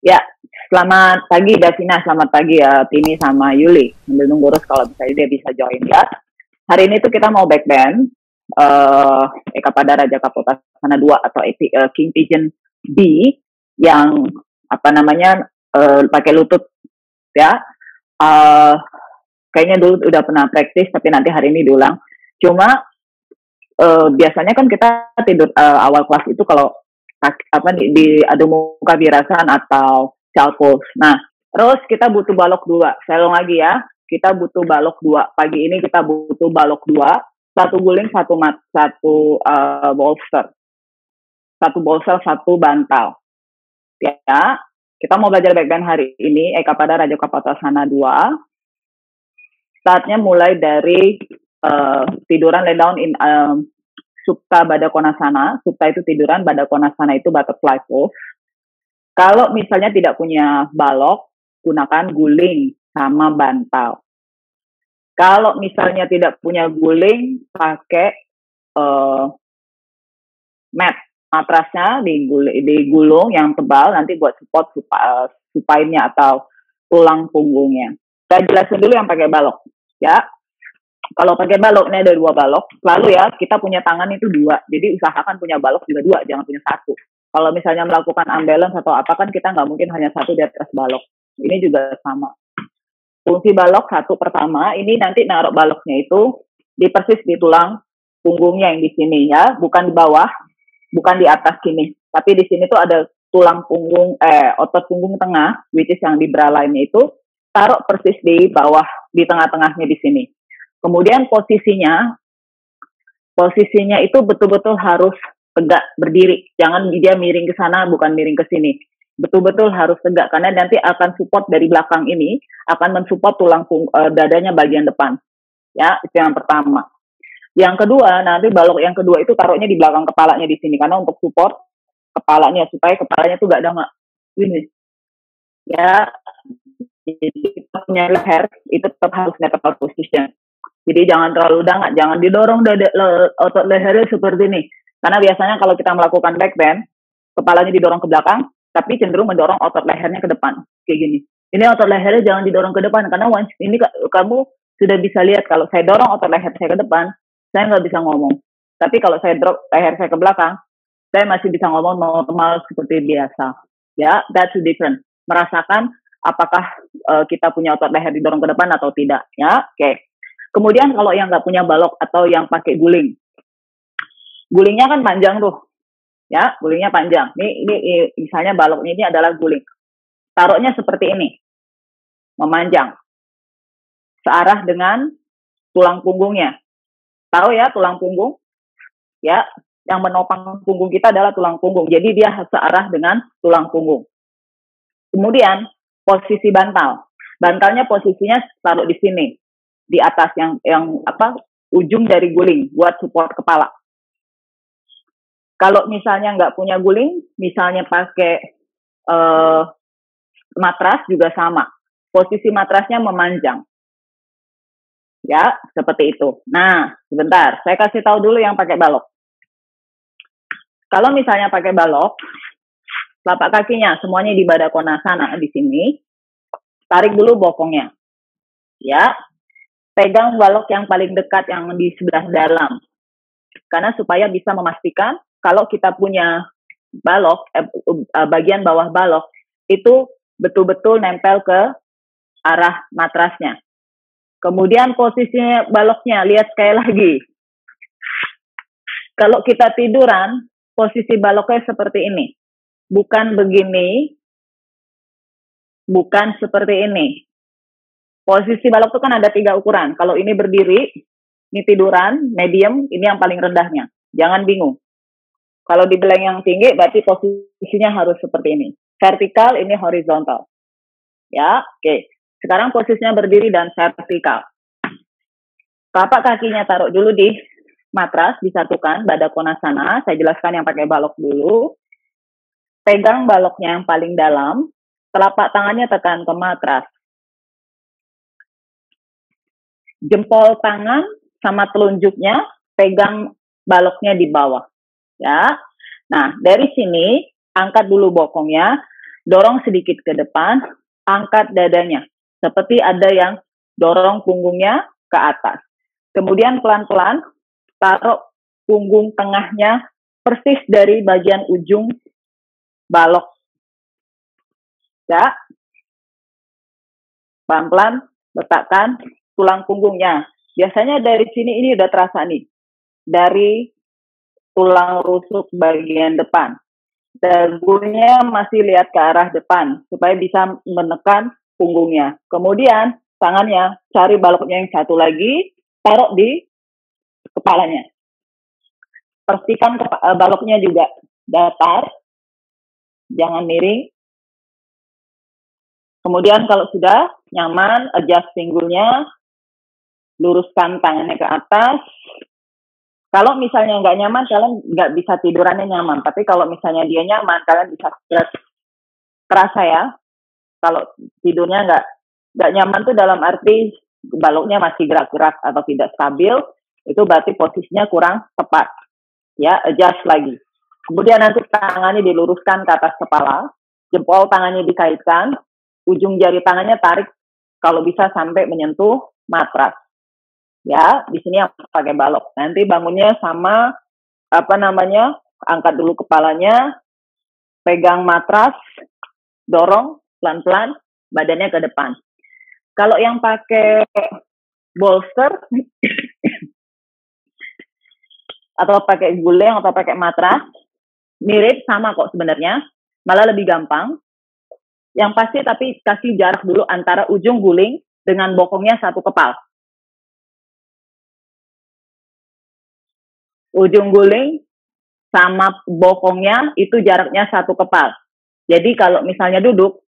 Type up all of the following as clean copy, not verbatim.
Ya, selamat pagi Davina, selamat pagi ya Tini sama Yuli. Sambil nunggu Rus kalau misalnya dia bisa join ya. Hari ini tuh kita mau backband Eka pada Raja Kapotasana 2 atau King Pigeon B yang apa namanya pakai lutut ya. Uh, Kayaknya dulu udah pernah praktis tapi nanti hari ini diulang. Cuma biasanya kan kita tidur awal kelas itu kalau apa di adu muka birasan atau calpus. Nah, terus kita butuh balok 2. Saya ulang lagi ya. Kita butuh balok 2. Pagi ini kita butuh balok 2, satu guling, satu bolster. Satu bolster, satu bantal. Ya. Kita mau belajar backband hari ini Eka pada Raja Kapotasana 2. Startnya mulai dari tiduran lay down in Supta Baddha Konasana. Supta itu tiduran, Baddha Konasana itu butterfly pose. Kalau misalnya tidak punya balok, gunakan guling sama bantal. Kalau misalnya tidak punya guling, pakai mat. Matrasnya digulung yang tebal, nanti buat support supainnya atau tulang punggungnya. Saya jelasin dulu yang pakai balok. Ya, kalau pakai balok, ini ada 2 balok. Lalu ya, kita punya tangan itu 2. Jadi usahakan punya balok juga 2, jangan punya 1. Kalau misalnya melakukan unbalance atau apa kan kita nggak mungkin hanya 1 di atas balok. Ini juga sama. Fungsi balok 1 pertama, ini nanti naruh baloknya itu persis di tulang punggungnya yang di sini ya, bukan di bawah, bukan di atas sini. Tapi di sini tuh ada tulang punggung, otot punggung tengah, which is yang di bra line itu, taruh persis di bawah, di tengah-tengahnya di sini. Kemudian posisinya itu betul-betul harus tegak berdiri. Jangan dia miring ke sana, bukan miring ke sini. Betul-betul harus tegak, karena nanti akan support dari belakang ini, akan mensupport tulang dadanya bagian depan. Ya, itu yang pertama. Yang kedua, nanti balok yang kedua itu taruhnya di belakang kepalanya di sini, karena untuk support kepalanya, supaya kepalanya tuh gak ada gini. Ya, jadi kita punya leher, itu tetap harus netral position. Jadi jangan terlalu dangak, jangan didorong otot lehernya seperti ini. Karena biasanya kalau kita melakukan backbend, kepalanya didorong ke belakang, tapi cenderung mendorong otot lehernya ke depan. Kayak gini. Ini otot lehernya jangan didorong ke depan, karena once ini kamu sudah bisa lihat kalau saya dorong otot leher saya ke depan, saya nggak bisa ngomong. Tapi kalau saya drop leher saya ke belakang, saya masih bisa ngomong normal seperti biasa. Ya, that's different. Merasakan apakah kita punya otot leher didorong ke depan atau tidak. Ya, oke. Kemudian kalau yang nggak punya balok atau yang pakai guling, gulingnya kan panjang tuh, ya, gulingnya panjang. Ini misalnya baloknya ini adalah guling. Taruhnya seperti ini, memanjang, searah dengan tulang punggungnya. Taruh ya tulang punggung, ya, yang menopang punggung kita adalah tulang punggung. Jadi dia searah dengan tulang punggung. Kemudian posisi bantal, bantalnya posisinya taruh di sini. Di atas yang ujung dari guling buat support kepala. Kalau misalnya nggak punya guling, misalnya pakai matras juga sama. Posisi matrasnya memanjang. Ya, seperti itu. Nah, sebentar, saya kasih tahu dulu yang pakai balok. Kalau misalnya pakai balok, telapak kakinya semuanya di Baddha Konasana di sini. Tarik dulu bokongnya. Ya. Pegang balok yang paling dekat yang di sebelah dalam. Karena supaya bisa memastikan kalau kita punya balok, bagian bawah balok, itu betul-betul nempel ke arah matrasnya. Kemudian posisinya baloknya, lihat sekali lagi. Kalau kita tiduran, posisi baloknya seperti ini. Bukan begini, bukan seperti ini. Posisi balok itu kan ada 3 ukuran. Kalau ini berdiri, ini tiduran, medium, ini yang paling rendahnya. Jangan bingung. Kalau di beleng yang tinggi, berarti posisinya harus seperti ini. Vertikal, ini horizontal. Ya, oke. Sekarang posisinya berdiri dan vertikal. Telapak kakinya taruh dulu di matras, disatukan, Baddha Konasana. Saya jelaskan yang pakai balok dulu. Pegang baloknya yang paling dalam. Telapak tangannya tekan ke matras. Jempol tangan sama telunjuknya pegang baloknya di bawah. Ya. Nah, dari sini angkat dulu bokongnya. dorong sedikit ke depan, angkat dadanya. Seperti ada yang dorong punggungnya ke atas. Kemudian pelan-pelan taruh punggung tengahnya persis dari bagian ujung balok. Ya, pelan-pelan letakkan tulang punggungnya. Biasanya dari sini ini udah terasa nih, dari tulang rusuk bagian depan. Dagunya masih lihat ke arah depan supaya bisa menekan punggungnya. Kemudian tangannya cari baloknya yang satu lagi, taruh di kepalanya. Pastikan baloknya juga datar, jangan miring. Kemudian kalau sudah nyaman, adjust pinggulnya, luruskan tangannya ke atas. Kalau misalnya nggak nyaman, kalian nggak bisa tidurannya nyaman. Tapi kalau misalnya dia nyaman, kalian bisa stretch. Terasa ya, kalau tidurnya nggak nyaman tuh dalam arti baloknya masih gerak-gerak atau tidak stabil, itu berarti posisinya kurang tepat. Ya, adjust lagi. Kemudian nanti tangannya diluruskan ke atas kepala, jempol tangannya dikaitkan, ujung jari tangannya tarik kalau bisa sampai menyentuh matras. Ya, di sini yang pakai balok. Nanti bangunnya sama angkat dulu kepalanya, pegang matras, dorong pelan-pelan badannya ke depan. Kalau yang pakai bolster atau pakai guling atau pakai matras, mirip sama kok sebenarnya, malah lebih gampang. Yang pasti tapi kasih jarak dulu antara ujung guling dengan bokongnya satu kepal. Ujung guling sama bokongnya itu jaraknya satu kepal. Jadi kalau misalnya duduk,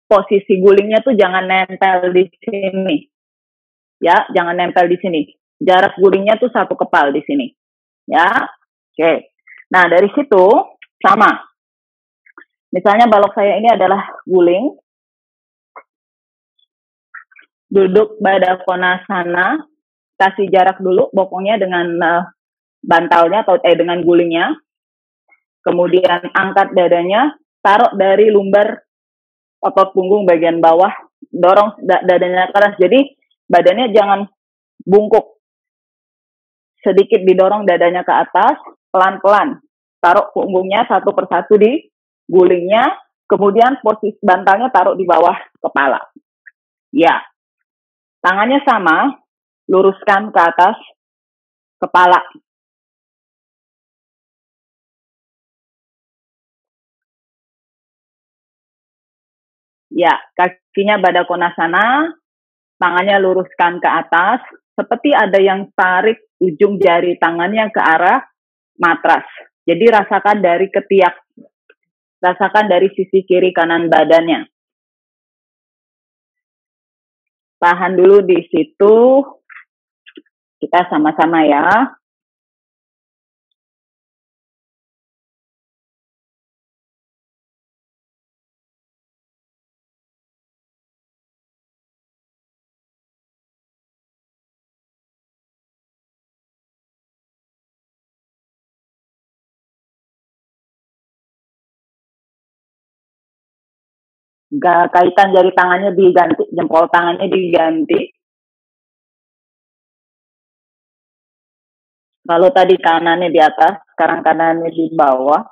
posisi gulingnya tuh jangan nempel di sini. Ya, jangan nempel di sini. Jarak gulingnya tuh satu kepal di sini. Ya, oke. Nah, dari situ sama. Misalnya balok saya ini adalah guling. Duduk pada konasana, kasih jarak dulu bokongnya dengan bantalnya atau dengan gulingnya. Kemudian angkat dadanya, taruh dari lumbar otot punggung bagian bawah, dorong dadanya keras. Jadi badannya jangan bungkuk. Sedikit didorong dadanya ke atas, pelan-pelan. Taruh punggungnya satu persatu di gulingnya, kemudian posisi bantalnya taruh di bawah kepala. Ya, tangannya sama, luruskan ke atas kepala. Ya, kakinya pada konasana, tangannya luruskan ke atas, seperti ada yang tarik ujung jari tangannya ke arah matras. Jadi rasakan dari ketiak, rasakan dari sisi kiri kanan badannya. Tahan dulu di situ, kita sama-sama ya. Kaitan jari tangannya diganti, jempol tangannya diganti. Kalau tadi kanannya di atas, sekarang kanannya di bawah.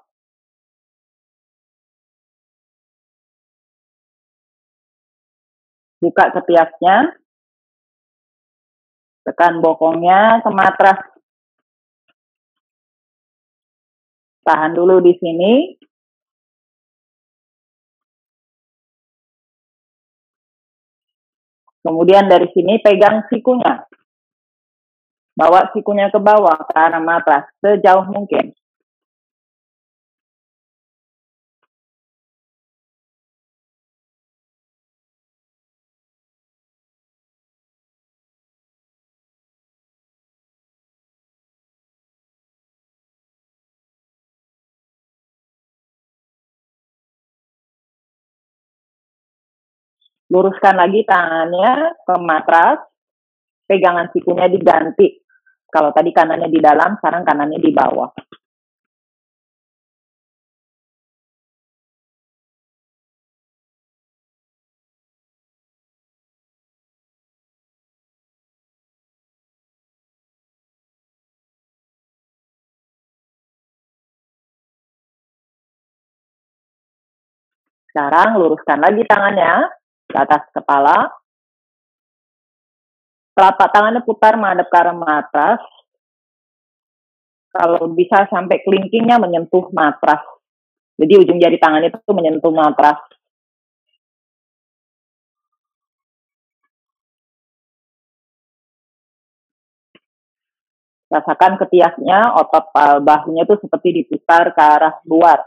Buka ketiaknya, tekan bokongnya ke matras. Tahan dulu di sini. Kemudian dari sini pegang sikunya. Bawa sikunya ke bawah, ke arah matras, sejauh mungkin. Luruskan lagi tangannya ke matras, pegangan sikunya diganti. Kalau tadi kanannya di dalam, sekarang kanannya di bawah. Sekarang luruskan lagi tangannya ke atas kepala. Telapak tangannya putar menghadap ke arah matras. Kalau bisa sampai kelingkingnya menyentuh matras. Jadi ujung jari tangan itu menyentuh matras. Rasakan ketiaknya, otot bahunya itu seperti diputar ke arah luar.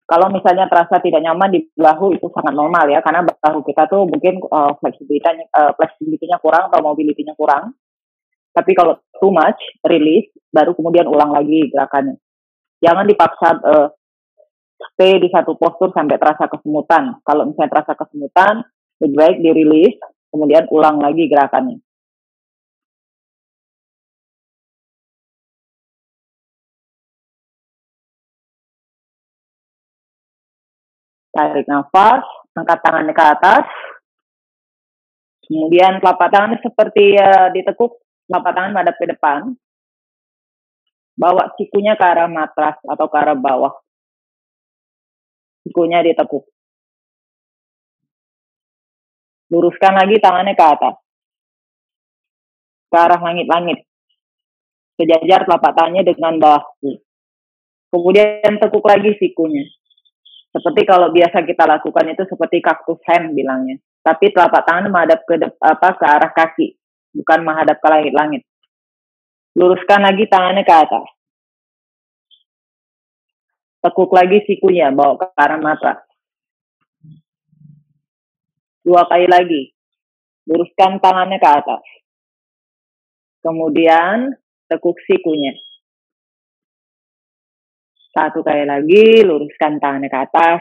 Kalau misalnya terasa tidak nyaman di bahu itu sangat normal ya, karena bahu kita tuh mungkin fleksibilitasnya kurang atau mobilitinya kurang. Tapi kalau too much, release, baru kemudian ulang lagi gerakannya. Jangan dipaksa stay di satu postur sampai terasa kesemutan. Kalau misalnya terasa kesemutan, lebih baik di-release, kemudian ulang lagi gerakannya. Tarik nafas, angkat tangannya ke atas. Kemudian telapak tangannya seperti ditekuk, telapak tangan menghadap ke depan. Bawa sikunya ke arah matras atau ke arah bawah. Sikunya ditekuk. Luruskan lagi tangannya ke atas. Ke arah langit-langit. Sejajar telapak tangannya dengan bahu. Kemudian tekuk lagi sikunya. Seperti kalau biasa kita lakukan itu seperti kaktus hand bilangnya. Tapi telapak tangan menghadap ke arah kaki, bukan menghadap ke langit-langit. Luruskan lagi tangannya ke atas. Tekuk lagi sikunya, bawa ke arah matras. 2 kali lagi. Luruskan tangannya ke atas. Kemudian tekuk sikunya. 1 kali lagi, luruskan tangannya ke atas.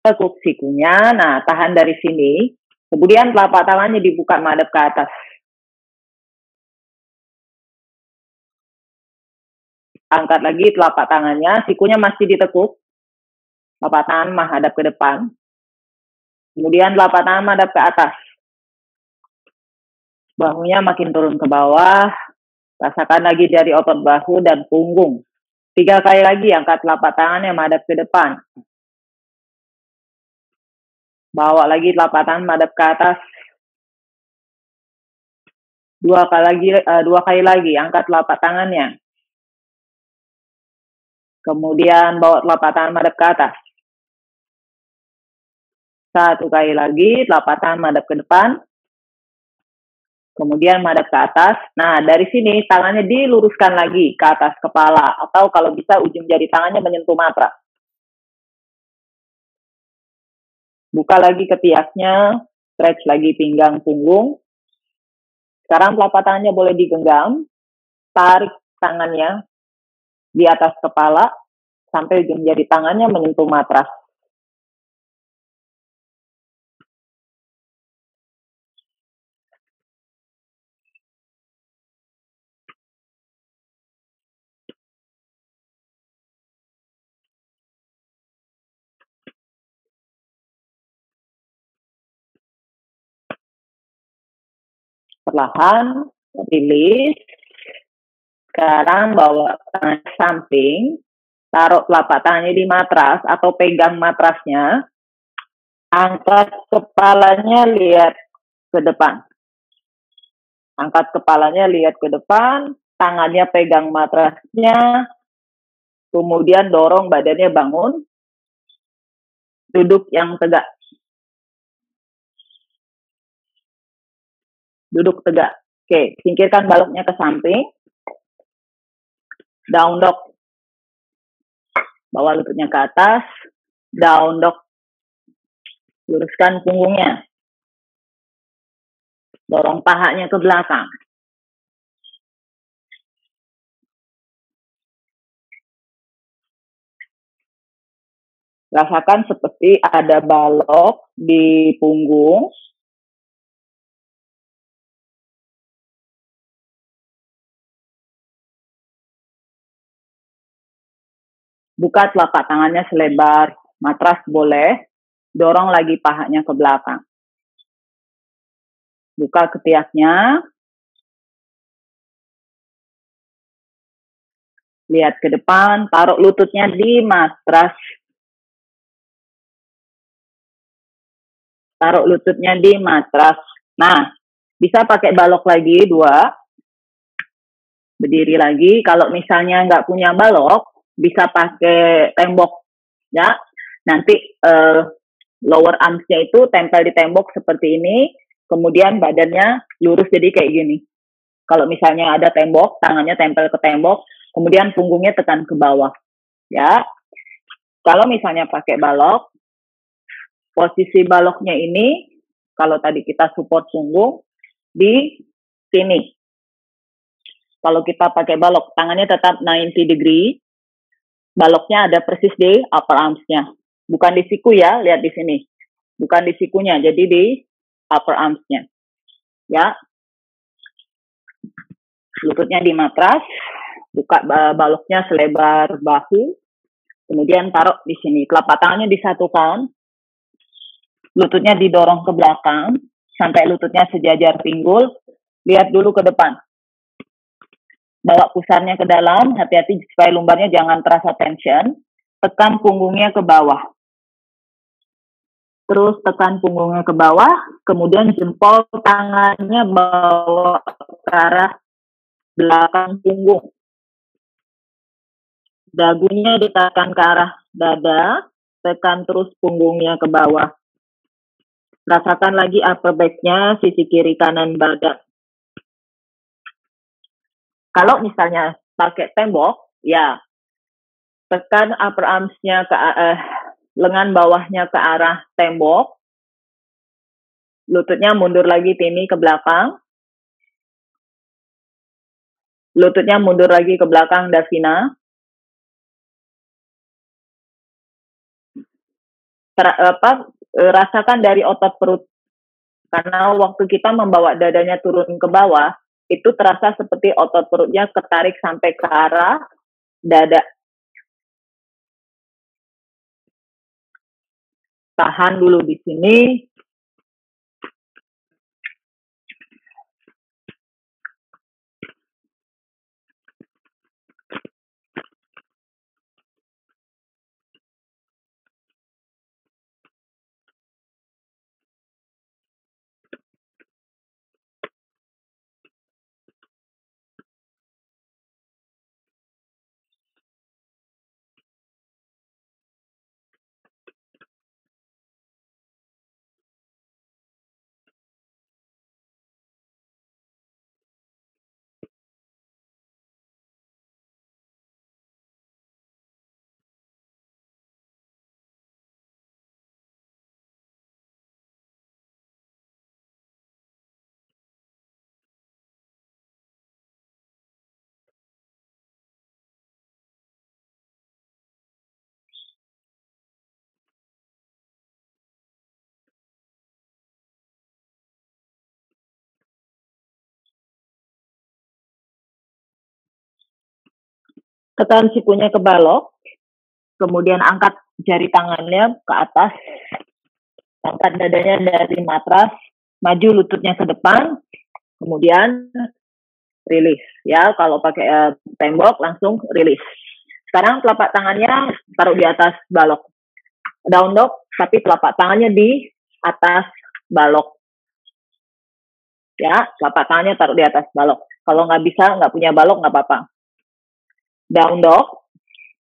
Tekuk sikunya. Nah, tahan dari sini. Kemudian telapak tangannya dibuka menghadap ke atas. Angkat lagi telapak tangannya, sikunya masih ditekuk. Telapak tangan menghadap ke depan. Kemudian telapak tangan menghadap ke atas. Bahunya makin turun ke bawah. Rasakan lagi dari otot bahu dan punggung. 3 kali lagi angkat telapak tangannya menghadap ke depan. Bawa lagi telapak tangan menghadap ke atas. 2 kali lagi angkat telapak tangannya. Kemudian bawa telapak tangan menghadap ke atas. 1 kali lagi telapak tangan menghadap ke depan. Kemudian menghadap ke atas. Nah, dari sini tangannya diluruskan lagi ke atas kepala. Atau kalau bisa ujung jari tangannya menyentuh matras. Buka lagi ketiaknya. Stretch lagi pinggang punggung. Sekarang telapak tangannya boleh digenggam. Tarik tangannya di atas kepala. Sampai ujung jari tangannya menyentuh matras. Perlahan, rilis. Sekarang bawa tangan samping, taruh telapak tangannya di matras atau pegang matrasnya. Angkat kepalanya lihat ke depan. Angkat kepalanya lihat ke depan, tangannya pegang matrasnya, kemudian dorong badannya bangun. Duduk yang tegak. Duduk tegak. Oke, singkirkan baloknya ke samping. Down dog. Bawa lututnya ke atas. Down dog. Luruskan punggungnya. Dorong pahanya ke belakang. Rasakan seperti ada balok di punggung. Buka telapak tangannya selebar matras boleh. Dorong lagi pahanya ke belakang. Buka ketiaknya. Lihat ke depan. Taruh lututnya di matras. Taruh lututnya di matras. Nah, bisa pakai balok lagi 2. Berdiri lagi. Kalau misalnya nggak punya balok, bisa pakai tembok. Ya, nanti lower arms-nya itu tempel di tembok seperti ini. Kemudian badannya lurus jadi kayak gini. Kalau misalnya ada tembok, tangannya tempel ke tembok, kemudian punggungnya tekan ke bawah. Ya, kalau misalnya pakai balok, posisi baloknya ini, kalau tadi kita support punggung, di sini. Kalau kita pakai balok, tangannya tetap 90 degree, baloknya ada persis di upper arms-nya. Bukan di siku ya, lihat di sini. Bukan di sikunya, jadi di upper arms-nya. Ya, lututnya di matras, buka baloknya selebar bahu, kemudian taruh di sini. Telapak tangannya disatukan, lututnya didorong ke belakang, sampai lututnya sejajar pinggul, lihat dulu ke depan. Bawa pusarnya ke dalam, hati-hati supaya lumbarnya jangan terasa tension, tekan punggungnya ke bawah. Terus tekan punggungnya ke bawah, kemudian jempol tangannya bawa ke arah belakang punggung. Dagunya ditekan ke arah dada, tekan terus punggungnya ke bawah. Rasakan lagi upper back-nya, sisi kiri kanan badan. Kalau misalnya pakai tembok, ya tekan upper arms-nya ke lengan bawahnya ke arah tembok. Lututnya mundur lagi tini ke belakang. Lututnya mundur lagi ke belakang, Davina. Rasakan dari otot perut. Karena waktu kita membawa dadanya turun ke bawah, itu terasa seperti otot perutnya ketarik sampai ke arah dada. Tahan dulu di sini. Tekan sikunya ke balok, kemudian angkat jari tangannya ke atas, angkat dadanya dari matras, maju lututnya ke depan, kemudian rilis. Ya, kalau pakai tembok langsung rilis. Sekarang telapak tangannya taruh di atas balok. Down dog, tapi telapak tangannya di atas balok. Ya, telapak tangannya taruh di atas balok. Kalau nggak bisa, nggak punya balok, nggak apa-apa. Down dog,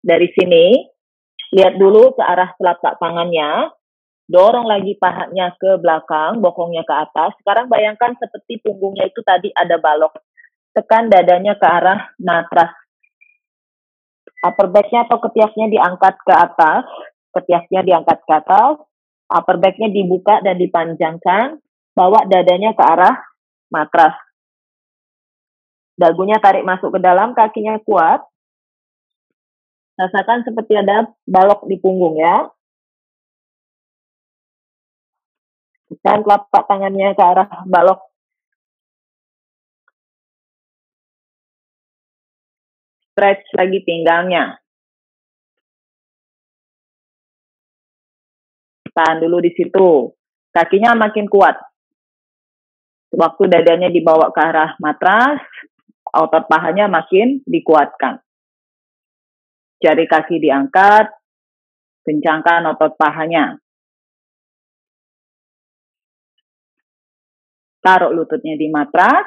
dari sini, lihat dulu ke arah telapak tangannya, dorong lagi pahanya ke belakang, bokongnya ke atas. Sekarang bayangkan seperti punggungnya itu tadi ada balok. Tekan dadanya ke arah matras. Upper back-nya atau ketiaknya diangkat ke atas, ketiaknya diangkat ke atas, upper back-nya dibuka dan dipanjangkan, bawa dadanya ke arah matras. Dagunya tarik masuk ke dalam, kakinya kuat. Rasakan seperti ada balok di punggung ya. Dan telapak tangannya ke arah balok. Stretch lagi pinggangnya. Tahan dulu di situ. Kakinya makin kuat. Waktu dadanya dibawa ke arah matras, otot pahanya makin dikuatkan. Jari kaki diangkat, kencangkan otot pahanya. Taruh lututnya di matras.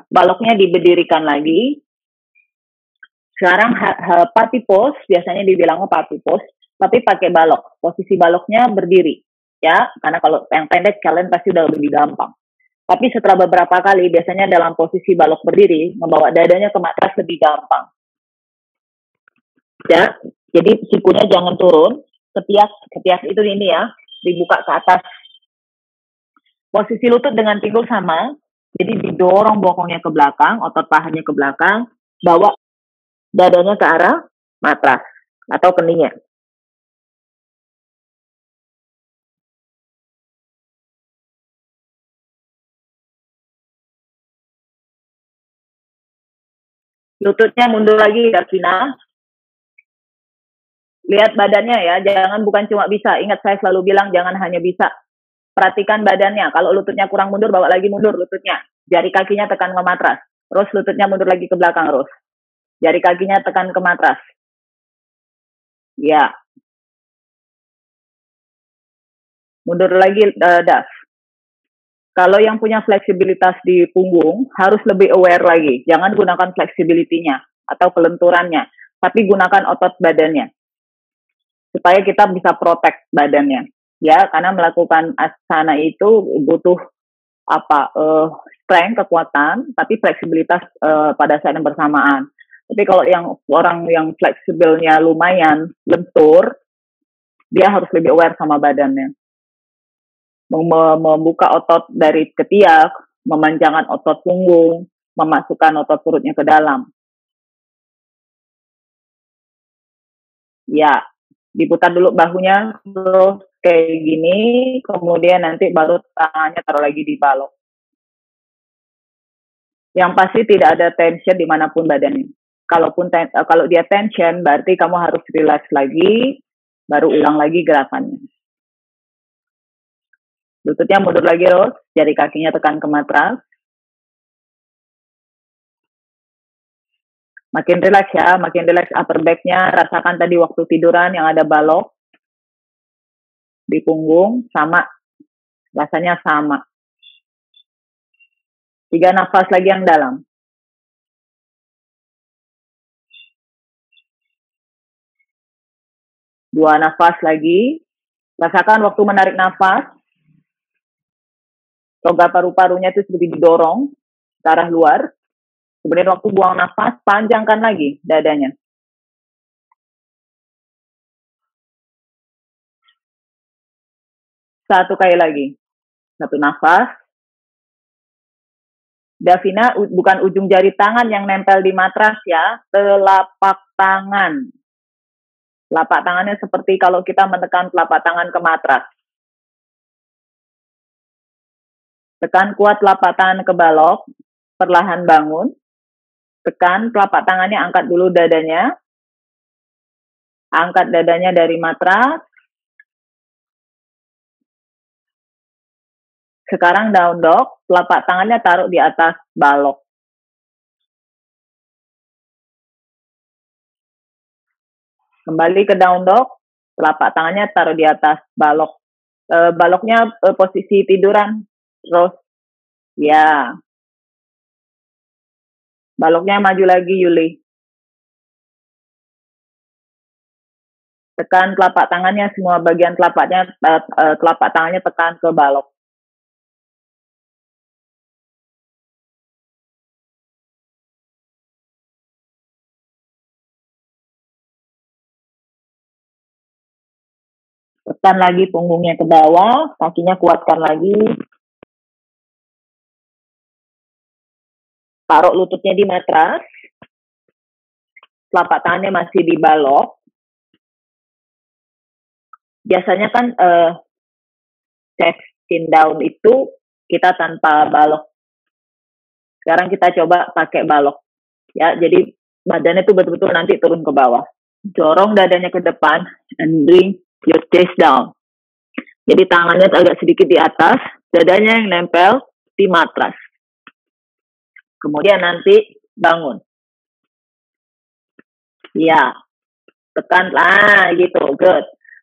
Baloknya diberdirikan lagi. Sekarang party pose, biasanya dibilang party pose, tapi pakai balok. Posisi baloknya berdiri, ya. Karena kalau yang pendek kalian pasti udah lebih gampang. Tapi setelah beberapa kali, biasanya dalam posisi balok berdiri, membawa dadanya ke matras lebih gampang. Ya, jadi sikunya jangan turun. Ketiak itu ini ya, dibuka ke atas. Posisi lutut dengan pinggul sama, jadi didorong bokongnya ke belakang, otot pahanya ke belakang, bawa dadanya ke arah matras atau keningnya. Lututnya mundur lagi, Davina. Lihat badannya ya, jangan bukan cuma bisa. Ingat saya selalu bilang jangan hanya bisa. Perhatikan badannya. Kalau lututnya kurang mundur, bawa lagi mundur lututnya. Jari kakinya tekan ke matras. Terus lututnya mundur lagi ke belakang, terus. Jari kakinya tekan ke matras. Ya. Mundur lagi, Dav. Kalau yang punya fleksibilitas di punggung, harus lebih aware lagi. Jangan gunakan fleksibilitinya atau kelenturannya, tapi gunakan otot badannya. Supaya kita bisa protect badannya. Ya, karena melakukan asana itu butuh strength, kekuatan, tapi fleksibilitas pada saat yang bersamaan. Tapi kalau yang orang yang fleksibelnya lumayan lentur, dia harus lebih aware sama badannya. Membuka otot dari ketiak, memanjangkan otot punggung, memasukkan otot perutnya ke dalam. Ya, diputar dulu bahunya, terus kayak gini, kemudian nanti baru tangannya taruh lagi di balok. Yang pasti tidak ada tension dimanapun badannya. Kalau dia tension, berarti kamu harus relax lagi, baru ulang lagi gerakannya. Lututnya mundur lagi terus, jari kakinya tekan ke matras. Makin relax ya, makin relax upper back-nya. Rasakan tadi waktu tiduran yang ada balok di punggung, sama. Rasanya sama. 3 nafas lagi yang dalam. Dua nafas lagi. Rasakan waktu menarik nafas, rongga paru-parunya itu seperti didorong ke arah luar. Kemudian waktu buang nafas, panjangkan lagi dadanya. Satu kali lagi. Satu nafas. Davina, bukan ujung jari tangan yang nempel di matras ya, telapak tangan. Telapak tangannya seperti kalau kita menekan telapak tangan ke matras. Tekan kuat telapak tangan ke balok, perlahan bangun. Tekan telapak tangannya, angkat dulu dadanya. Angkat dadanya dari matras. Sekarang down dog, telapak tangannya taruh di atas balok. Kembali ke down dog, telapak tangannya taruh di atas balok. Baloknya posisi tiduran. Terus, ya. Baloknya maju lagi, Yuli. Tekan telapak tangannya, semua bagian telapak tangannya tekan ke balok. Tekan lagi punggungnya ke bawah, kakinya kuatkan lagi. Taruh lututnya di matras. Telapak tangannya masih di balok. Biasanya kan chest chin down itu kita tanpa balok. Sekarang kita coba pakai balok. Ya, jadi badannya tuh betul-betul nanti turun ke bawah. Dorong dadanya ke depan and bring your chest down. Jadi tangannya agak sedikit di atas, dadanya yang nempel di matras. Kemudian nanti bangun. Ya, tekan lah gitu, good.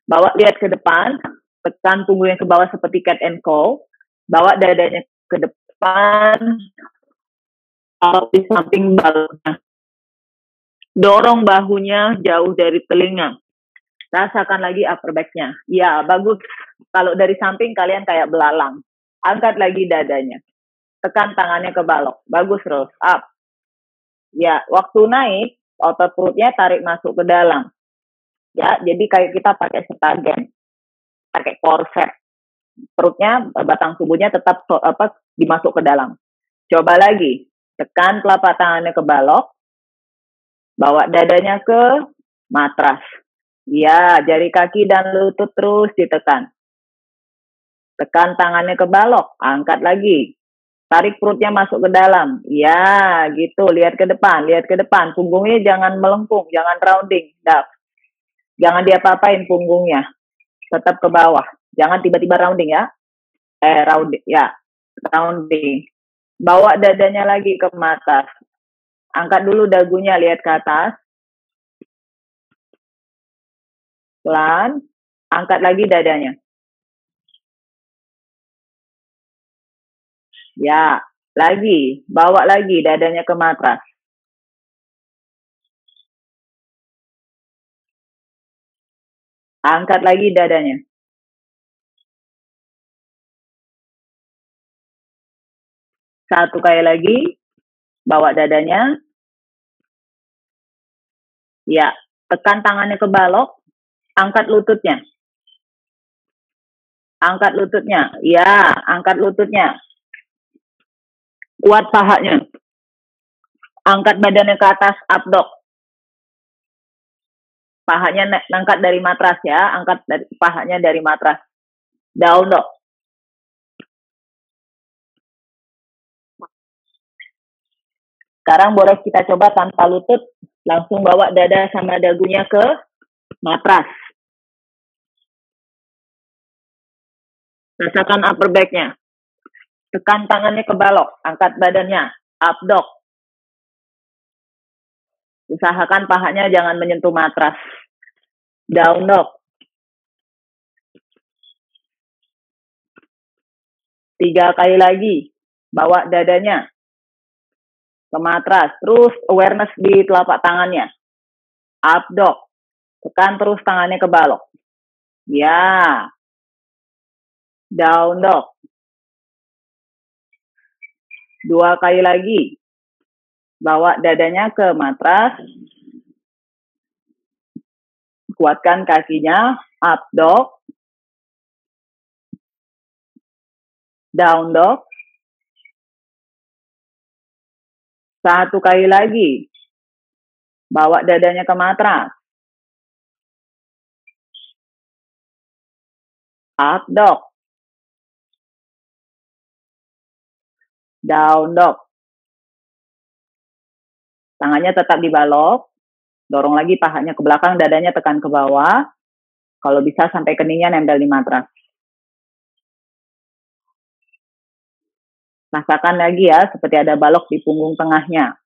Bawa lihat ke depan, tekan punggungnya ke bawah seperti cat and cow, bawa dadanya ke depan, di samping baloknya. Dorong bahunya jauh dari telinga. Rasakan lagi upper back-nya. Ya, bagus. Kalau dari samping kalian kayak belalang. Angkat lagi dadanya. Tekan tangannya ke balok. Bagus, Rose. Up. Ya, waktu naik, otot perutnya tarik masuk ke dalam. Ya, jadi kayak kita pakai setagen, pakai korset. Perutnya, batang tubuhnya tetap dimasuk ke dalam. Coba lagi. Tekan telapak tangannya ke balok. Bawa dadanya ke matras. Ya, jari kaki dan lutut terus ditekan. Tekan tangannya ke balok, angkat lagi. Tarik perutnya masuk ke dalam. Ya, gitu. Lihat ke depan, lihat ke depan. Punggungnya jangan melengkung, jangan rounding. Jangan diapa-apain punggungnya. Tetap ke bawah. Jangan tiba-tiba rounding ya. Rounding, ya. Rounding. Bawa dadanya lagi ke atas. Angkat dulu dagunya, lihat ke atas. Pelan. Angkat lagi dadanya. Ya, lagi. Bawa lagi dadanya ke matras. Angkat lagi dadanya. Satu kali lagi. Bawa dadanya. Ya, tekan tangannya ke balok. Angkat lututnya. Angkat lututnya. Ya, angkat lututnya. Kuat pahanya. Angkat badannya ke atas, up dog. Pahanya angkat dari matras ya. Angkat pahanya dari matras. Down dog. Sekarang boleh kita coba tanpa lutut. Langsung bawa dada sama dagunya ke matras. Rasakan upper back-nya. Tekan tangannya ke balok. Angkat badannya. Up dog. Usahakan pahanya jangan menyentuh matras. Down dog. 3 kali lagi. Bawa dadanya ke matras. Terus awareness di telapak tangannya. Up dog. Tekan terus tangannya ke balok. Ya. Down dog. 2 kali lagi. Bawa dadanya ke matras. Kuatkan kakinya. Up dog. Down dog. 1 kali lagi. Bawa dadanya ke matras. Up dog. Down dog. Tangannya tetap di balok. Dorong lagi pahanya ke belakang, dadanya tekan ke bawah. Kalau bisa sampai keningnya nempel di matras. Rasakan lagi ya, seperti ada balok di punggung tengahnya.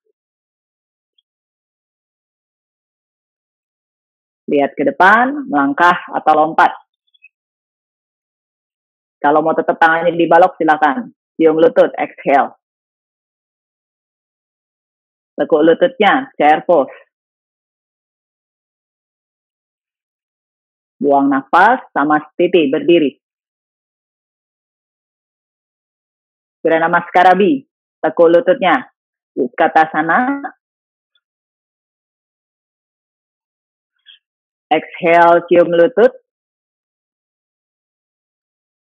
Lihat ke depan, melangkah atau lompat. Kalau mau tetap tangannya di balok, silakan. Cium lutut, exhale. Tekuk lututnya, chair pose. Buang nafas, sama titi, berdiri. Wirana Maskarabi, tekuk lututnya. Utkatasana. Exhale, cium lutut.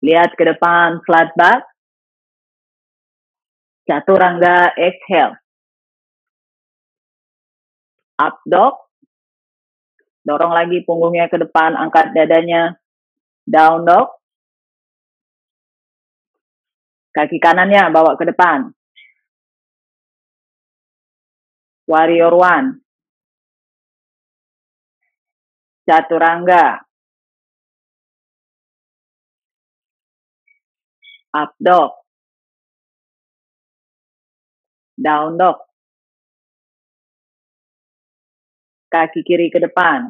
Lihat ke depan, flat back. Chaturanga, exhale. Up dog. Dorong lagi punggungnya ke depan, angkat dadanya. Down dog. Kaki kanannya bawa ke depan. Warrior one. Chaturanga. Up dog. Down dog. Kaki kiri ke depan.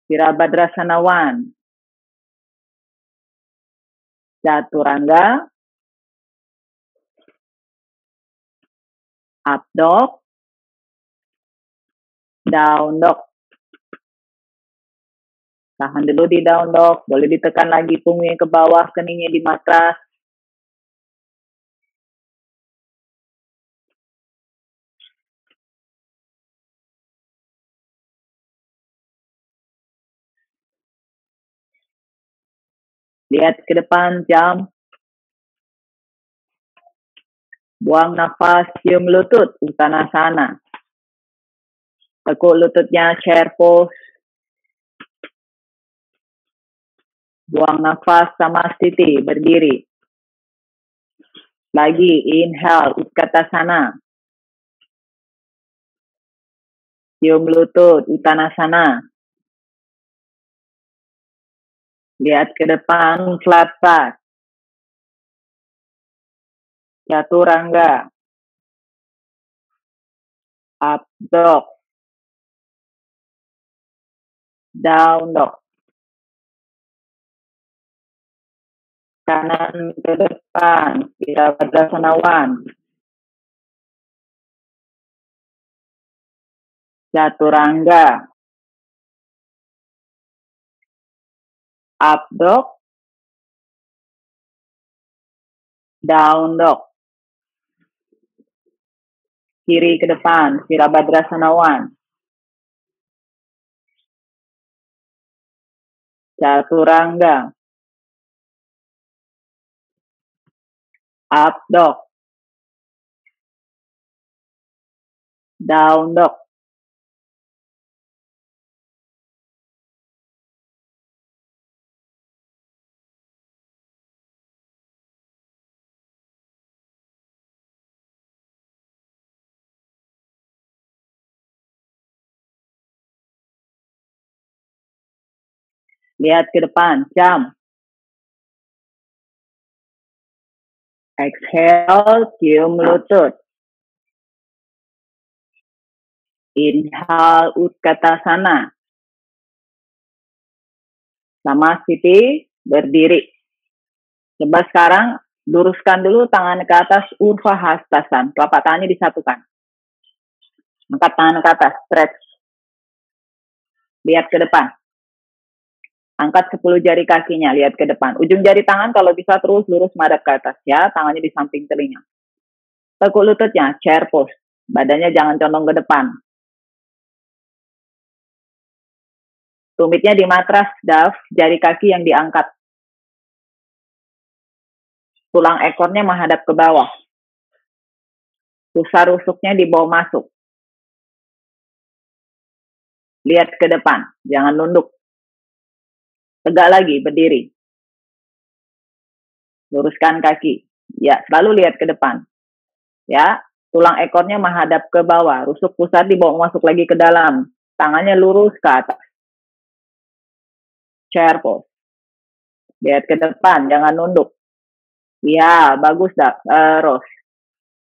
Virabhadrasana 1. Chaturanga. Up dog. Down dog. Tahan dulu di down dog. Boleh ditekan lagi punggungnya ke bawah, keningnya di matras. Lihat ke depan, jam. Buang nafas, cium lutut, Uttanasana. Tekuk lututnya, chair pose. Buang nafas, Samasthiti, berdiri. Lagi, inhale, Utkatasana. Cium lutut, Uttanasana. Lihat ke depan, flat back. Chaturanga. Up dog. Down dog. Kanan ke depan, Virabhadrasana 1. Chaturanga. Up dog. Down dog. Kiri ke depan, Virabhadrasana 1. Chaturanga. Up dog. Down dog. Lihat ke depan, jam. Exhale, cium lutut. Inhale, Utkatasana. Samasthiti, berdiri. Coba sekarang luruskan dulu tangan ke atas, Urva Hastasan. Telapak tangannya disatukan. Angkat tangan ke atas, stretch. Lihat ke depan. Angkat 10 jari kakinya, lihat ke depan. Ujung jari tangan kalau bisa terus lurus madep ke atas ya, tangannya di samping telinga. Tekuk lututnya, chair pose. Badannya jangan condong ke depan. Tumitnya di matras, Daf, jari kaki yang diangkat. Tulang ekornya menghadap ke bawah. Pusar rusuknya dibawa masuk. Lihat ke depan, jangan nunduk. Tegak lagi, berdiri. Luruskan kaki. Ya, selalu lihat ke depan. Ya, tulang ekornya menghadap ke bawah. Rusuk pusar dibawa masuk lagi ke dalam. Tangannya lurus ke atas. Chair pose. Lihat ke depan, jangan nunduk. Ya, bagus, Ros.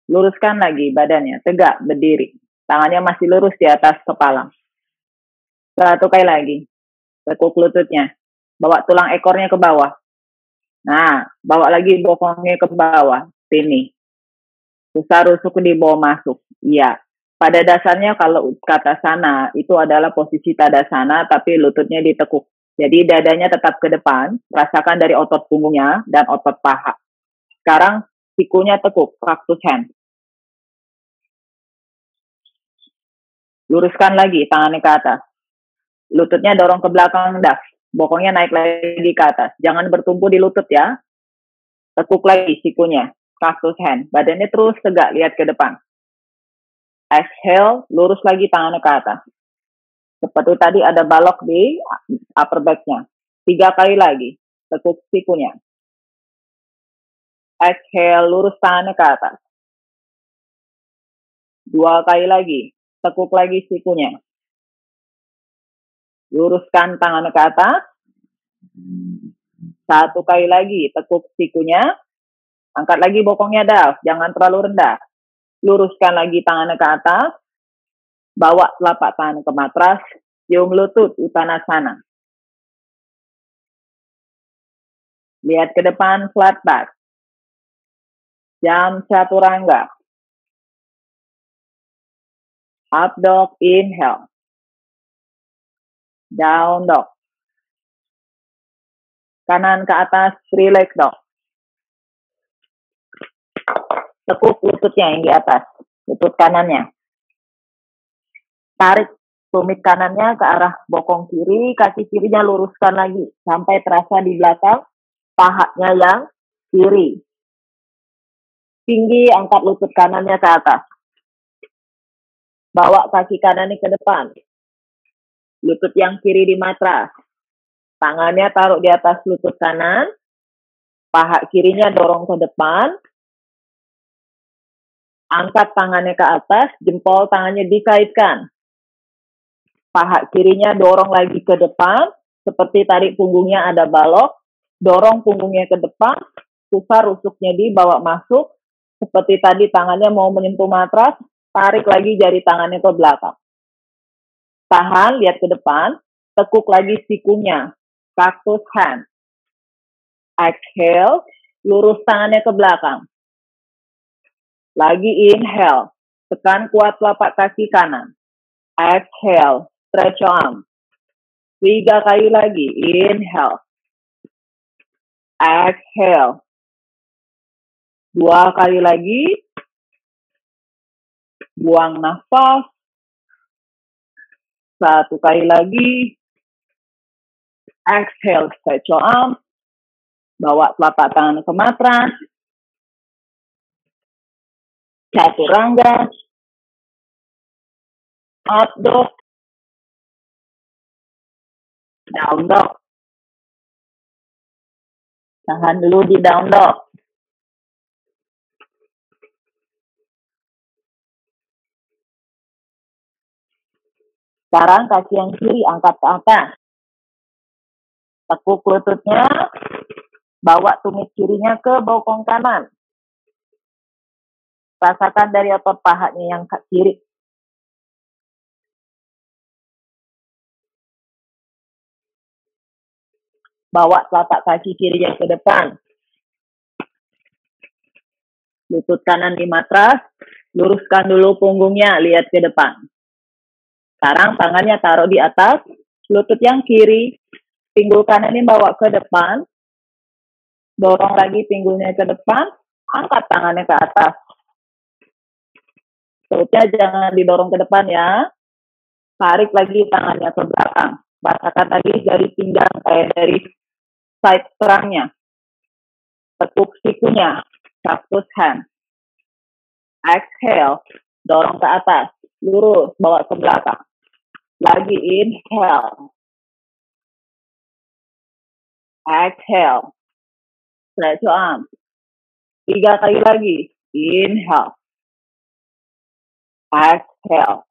Luruskan lagi badannya, tegak, berdiri. Tangannya masih lurus di atas kepala. Satu kali lagi. Tekuk lututnya. Bawa tulang ekornya ke bawah. Nah, bawa lagi bokongnya ke bawah. Sini. Pusar rusuk dibawa masuk. Iya. Pada dasarnya kalau Utkatasana itu adalah posisi Tadasana, tapi lututnya ditekuk. Jadi dadanya tetap ke depan, rasakan dari otot punggungnya dan otot paha. Sekarang sikunya tekuk, cactus hand. Luruskan lagi tangannya ke atas. Lututnya dorong ke belakang, Daf. Bokongnya naik lagi ke atas. Jangan bertumpu di lutut ya. Tekuk lagi sikunya, cactus hand. Badannya terus tegak, lihat ke depan. Exhale, lurus lagi tangannya ke atas. Seperti tadi ada balok di upper back-nya. 3 kali lagi, tekuk sikunya. Exhale, lurus tangannya ke atas. 2 kali lagi, tekuk lagi sikunya. Luruskan tangannya ke atas. 1 kali lagi, tekuk sikunya. Angkat lagi bokongnya, Daf. Jangan terlalu rendah. Luruskan lagi tangannya ke atas. Bawa telapak tangan ke matras. Cium lutut, Uttanasana. Lihat ke depan, flat back. Jam chaturanga. Up dog, inhale. Down dog. Kanan ke atas, relax dog. Tekuk lututnya yang di atas, lutut kanannya. Tarik tumit kanannya ke arah bokong kiri, kaki kirinya luruskan lagi sampai terasa di belakang pahanya yang kiri. Tinggi, angkat lutut kanannya ke atas. Bawa kaki kanannya ke depan. Lutut yang kiri di matras. Tangannya taruh di atas lutut kanan. Paha kirinya dorong ke depan. Angkat tangannya ke atas, jempol tangannya dikaitkan. Paha kirinya dorong lagi ke depan. Seperti tarik punggungnya ada balok. Dorong punggungnya ke depan. Pusar rusuknya dibawa masuk. Seperti tadi tangannya mau menyentuh matras. Tarik lagi jari tangannya ke belakang. Tahan, lihat ke depan. Tekuk lagi sikunya. Cactus hand. Exhale. Lurus tangannya ke belakang. Lagi inhale. Tekan kuat telapak kaki kanan. Exhale. Stretch your arm. 3 kali lagi. Inhale. Exhale. 2 kali lagi. Buang nafas. 1 kali lagi. Exhale. Stretch your arm. Bawa telapak tangan ke matras. Chaturanga. Up dog. Down dog. Tahan dulu di down dog. Sekarang kaki yang kiri angkat ke atas. Tekuk lututnya. Bawa tumit kirinya ke bokong kanan. Rasakan dari otot pahanya yang kiri. Bawa telapak kaki kirinya ke depan. Lutut kanan di matras. Luruskan dulu punggungnya, lihat ke depan. Sekarang tangannya taruh di atas. Lutut yang kiri. Pinggul kanan ini bawa ke depan. Dorong lagi pinggulnya ke depan. Angkat tangannya ke atas. Perutnya jangan didorong ke depan ya. Tarik lagi tangannya ke belakang. Rasakan lagi dari pinggang, dari side serangnya. Tekuk sikunya. Cactus hand. Exhale. Dorong ke atas. Lurus. Bawa ke belakang. Lagi inhale. Exhale. Stretch your arms. 3 kali lagi. Inhale. Exhale.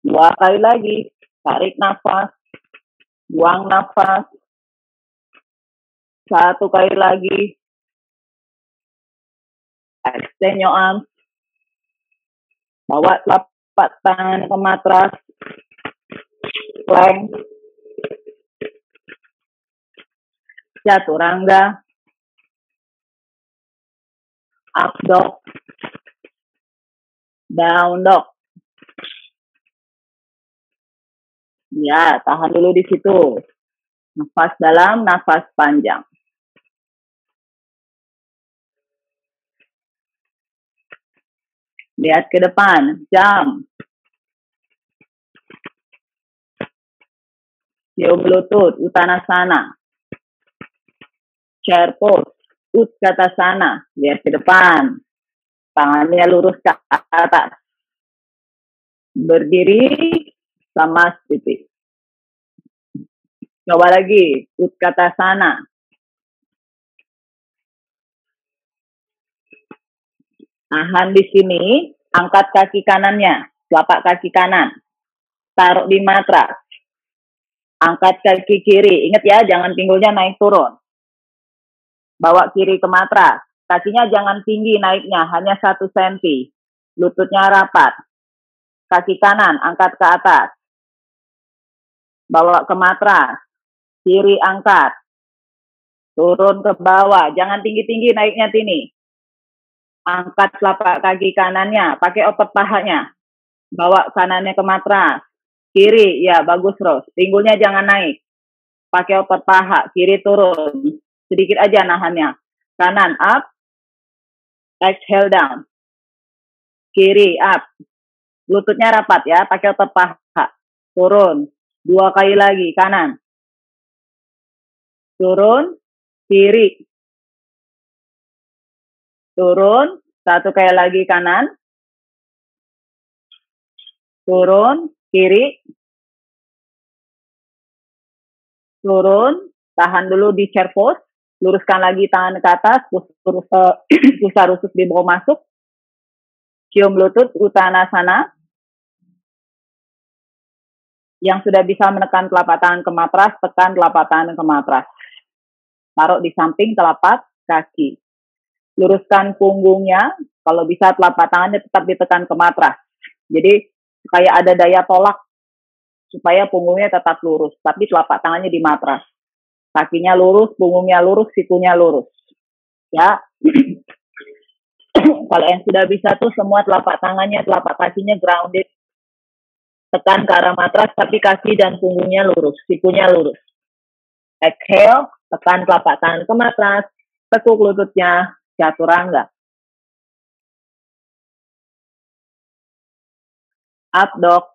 2 kali lagi. Tarik nafas. Buang nafas. 1 kali lagi. Extend your arms. Bawa telapak tangan ke matras. Plank. Chaturanga. Up dog. Down dog. Ya, tahan dulu di situ. Nafas dalam, nafas panjang. Lihat ke depan, jam. Cium lutut, Uttanasana. Chair pose, Utkatasana. Lihat ke depan. Tangannya lurus ke atas. Berdiri, sama titik. Coba lagi, Utkatasana. Tahan di sini, angkat kaki kanannya, telapak kaki kanan. Taruh di matras. Angkat kaki kiri. Ingat ya, jangan pinggulnya naik turun. Bawa kiri ke matras. Kakinya jangan tinggi naiknya, hanya 1 cm. Lututnya rapat. Kaki kanan angkat ke atas. Bawa ke matras. Kiri angkat. Turun ke bawah, jangan tinggi-tinggi, naiknya tinggi. Angkat telapak kaki kanannya, pakai otot pahanya. Bawa kanannya ke matras. Kiri, ya bagus Ros. Pinggulnya jangan naik. Pakai otot paha, kiri turun. Sedikit aja nahannya. Kanan up, exhale down. Kiri up. Lututnya rapat ya, pakai otot paha. Turun. 2 kali lagi, kanan. Turun, kiri. Turun, 1 kali lagi kanan. Turun, kiri. Turun, tahan dulu di chair pose. Luruskan lagi tangan ke atas, pusar rusuk di bawah masuk. Cium lutut, Uttanasana. Yang sudah bisa menekan telapak tangan ke matras, tekan telapak tangan ke matras. Taruh di samping telapak kaki. Luruskan punggungnya, kalau bisa telapak tangannya tetap ditekan ke matras. Jadi kayak ada daya tolak supaya punggungnya tetap lurus, tapi telapak tangannya di matras. Kakinya lurus, punggungnya lurus, sikunya lurus. Ya. Kalau yang sudah bisa tuh semua telapak tangannya, telapak kakinya grounded. Tekan ke arah matras, tapi kaki dan punggungnya lurus, sikunya lurus. Exhale, tekan telapak tangan ke matras, tekuk lututnya, chaturanga. Up dog,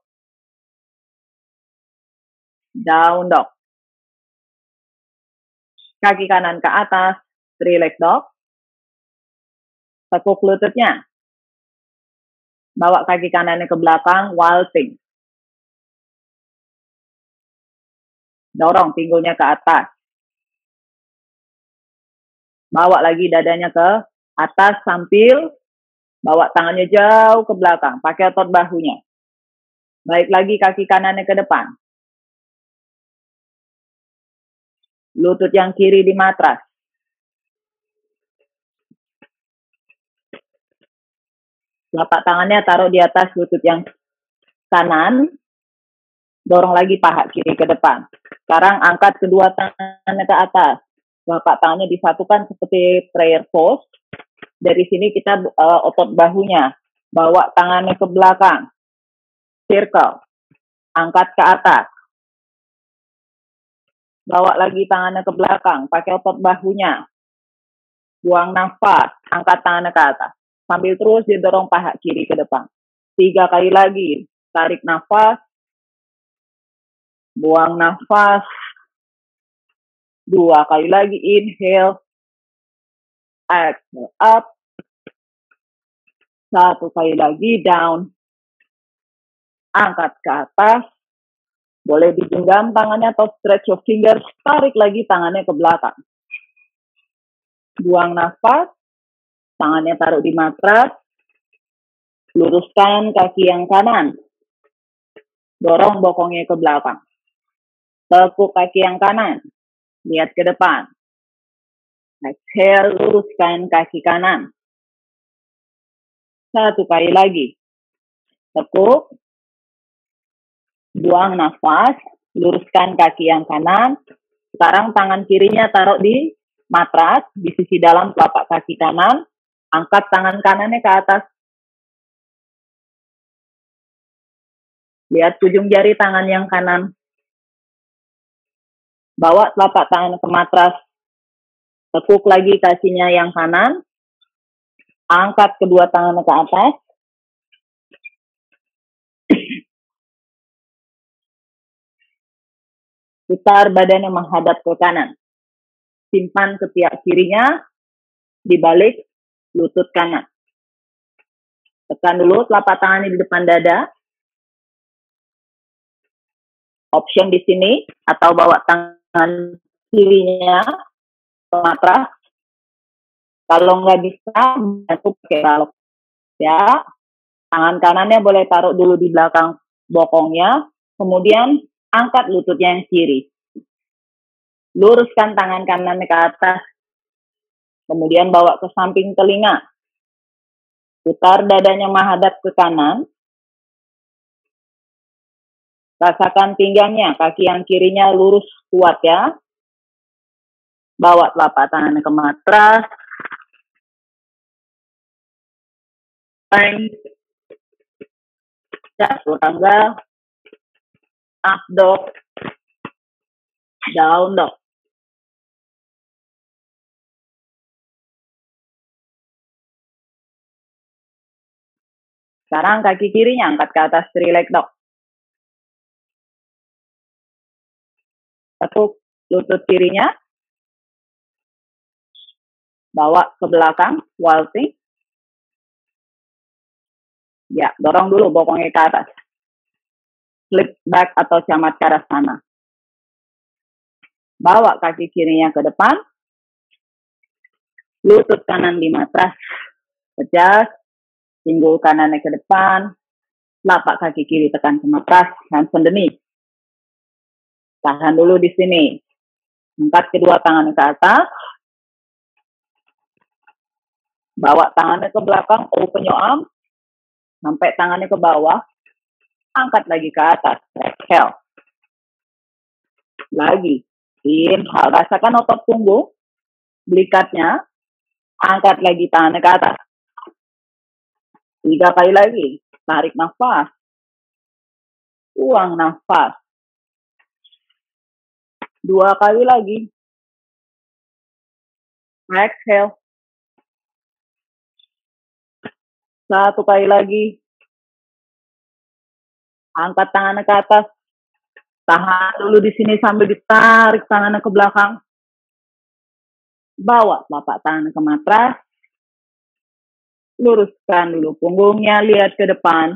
down dog. Kaki kanan ke atas, 3-leg dog. Tekuk lututnya. Bawa kaki kanannya ke belakang, waltzing. Dorong pinggulnya ke atas. Bawa lagi dadanya ke atas sambil bawa tangannya jauh ke belakang. Pakai otot bahunya. Balik lagi kaki kanannya ke depan. Lutut yang kiri di matras. Telapak tangannya taruh di atas lutut yang kanan. Dorong lagi paha kiri ke depan. Sekarang angkat kedua tangannya ke atas. Telapak tangannya disatukan seperti prayer pose. Dari sini kita otot bahunya. Bawa tangannya ke belakang. Circle. Angkat ke atas. Bawa lagi tangannya ke belakang. Pakai otot bahunya. Buang nafas. Angkat tangannya ke atas. Sambil terus didorong paha kiri ke depan. 3 kali lagi. Tarik nafas. Buang nafas. 2 kali lagi. Inhale. Exhale up. 1 kali lagi down. Angkat ke atas. Boleh digenggam tangannya atau stretch your fingers. Tarik lagi tangannya ke belakang. Buang nafas. Tangannya taruh di matras. Luruskan kaki yang kanan. Dorong bokongnya ke belakang. Tekuk kaki yang kanan. Lihat ke depan. Exhale, luruskan kaki kanan. 1 kali lagi. Tekuk. Buang nafas. Luruskan kaki yang kanan. Sekarang tangan kirinya taruh di matras. Di sisi dalam telapak kaki kanan. Angkat tangan kanannya ke atas. Lihat ujung jari tangan yang kanan. Bawa telapak tangan ke matras. Tekuk lagi kakinya yang kanan. Angkat kedua tangan ke atas. Putar badannya menghadap ke kanan. Simpan ketiak kirinya di balik lutut kanan. Tekan dulu telapak tangannya di depan dada. Option di sini atau bawa tangan kirinya ke matras. Kalau nggak bisa, bantu pakai balok. Ya, tangan kanannya boleh taruh dulu di belakang bokongnya. Kemudian angkat lututnya yang kiri. Luruskan tangan kanannya ke atas. Kemudian bawa ke samping telinga. Putar dadanya menghadap ke kanan. Rasakan pinggangnya, kaki yang kirinya lurus kuat ya. Bawa telapak tangannya ke matras. Plank. Chaturanga. Up dog. Down dog. Sekarang kaki kirinya angkat ke atas, 3 leg dog. Tekuk lutut kirinya. Bawa ke belakang, waltzing. Ya, dorong dulu bokongnya ke atas. Flip back atau Chamatskarasana. Bawa kaki kirinya ke depan. Lutut kanan di matras. Adjust. Pinggul kanannya ke depan. Telapak kaki kiri tekan ke matras. Hands on the knee. Tahan dulu di sini. Angkat kedua tangannya ke atas. Bawa tangannya ke belakang. Open your arm. Sampai tangannya ke bawah. Angkat lagi ke atas. Exhale. Lagi. Inhale. Rasakan otot punggung. Belikatnya. Angkat lagi tangannya ke atas. 3 kali lagi. Tarik nafas. Buang nafas. 2 kali lagi. Exhale. 1 kali lagi. Angkat tangannya ke atas. Tahan dulu di sini sambil ditarik tangannya ke belakang. Bawa telapak tangan ke matras. Luruskan dulu punggungnya, lihat ke depan.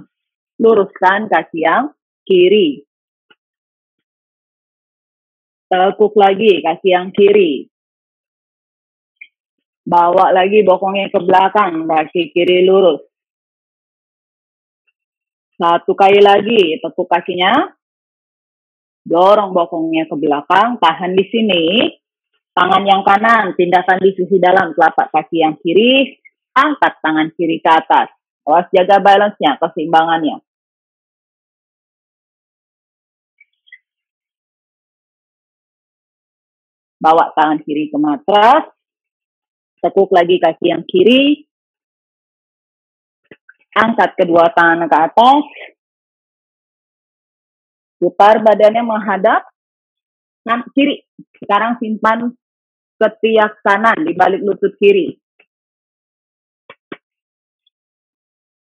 Luruskan kaki yang kiri. Tekuk lagi kaki yang kiri. Bawa lagi bokongnya ke belakang, kaki kiri lurus. 1 kali lagi, tekuk kakinya. Dorong bokongnya ke belakang, tahan di sini. Tangan yang kanan, pindahkan di sisi dalam telapak kaki yang kiri. Angkat tangan kiri ke atas. Awas jaga balance-nya, keseimbangannya. Bawa tangan kiri ke matras. Tekuk lagi kaki yang kiri. Angkat kedua tangan ke atas. Putar badannya menghadap. Nah, kiri. Sekarang simpan ketiak kanan di balik lutut kiri.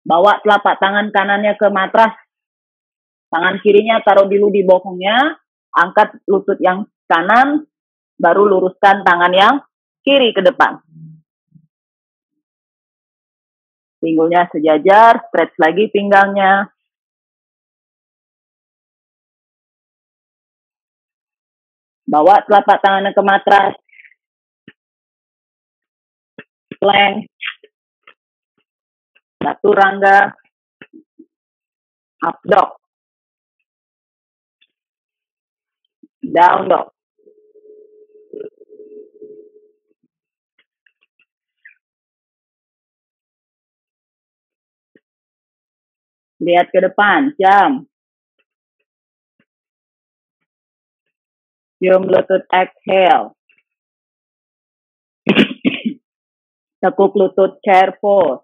Bawa telapak tangan kanannya ke matras. Tangan kirinya taruh dulu di bokongnya. Angkat lutut yang kanan. Baru luruskan tangan yang kiri ke depan. Pinggulnya sejajar. Stretch lagi pinggangnya. Bawa telapak tangannya ke matras. Plank. Chaturanga. Up dog. Down dog. Lihat ke depan, jam. Cium lutut, exhale. Tekuk lutut, chair pose.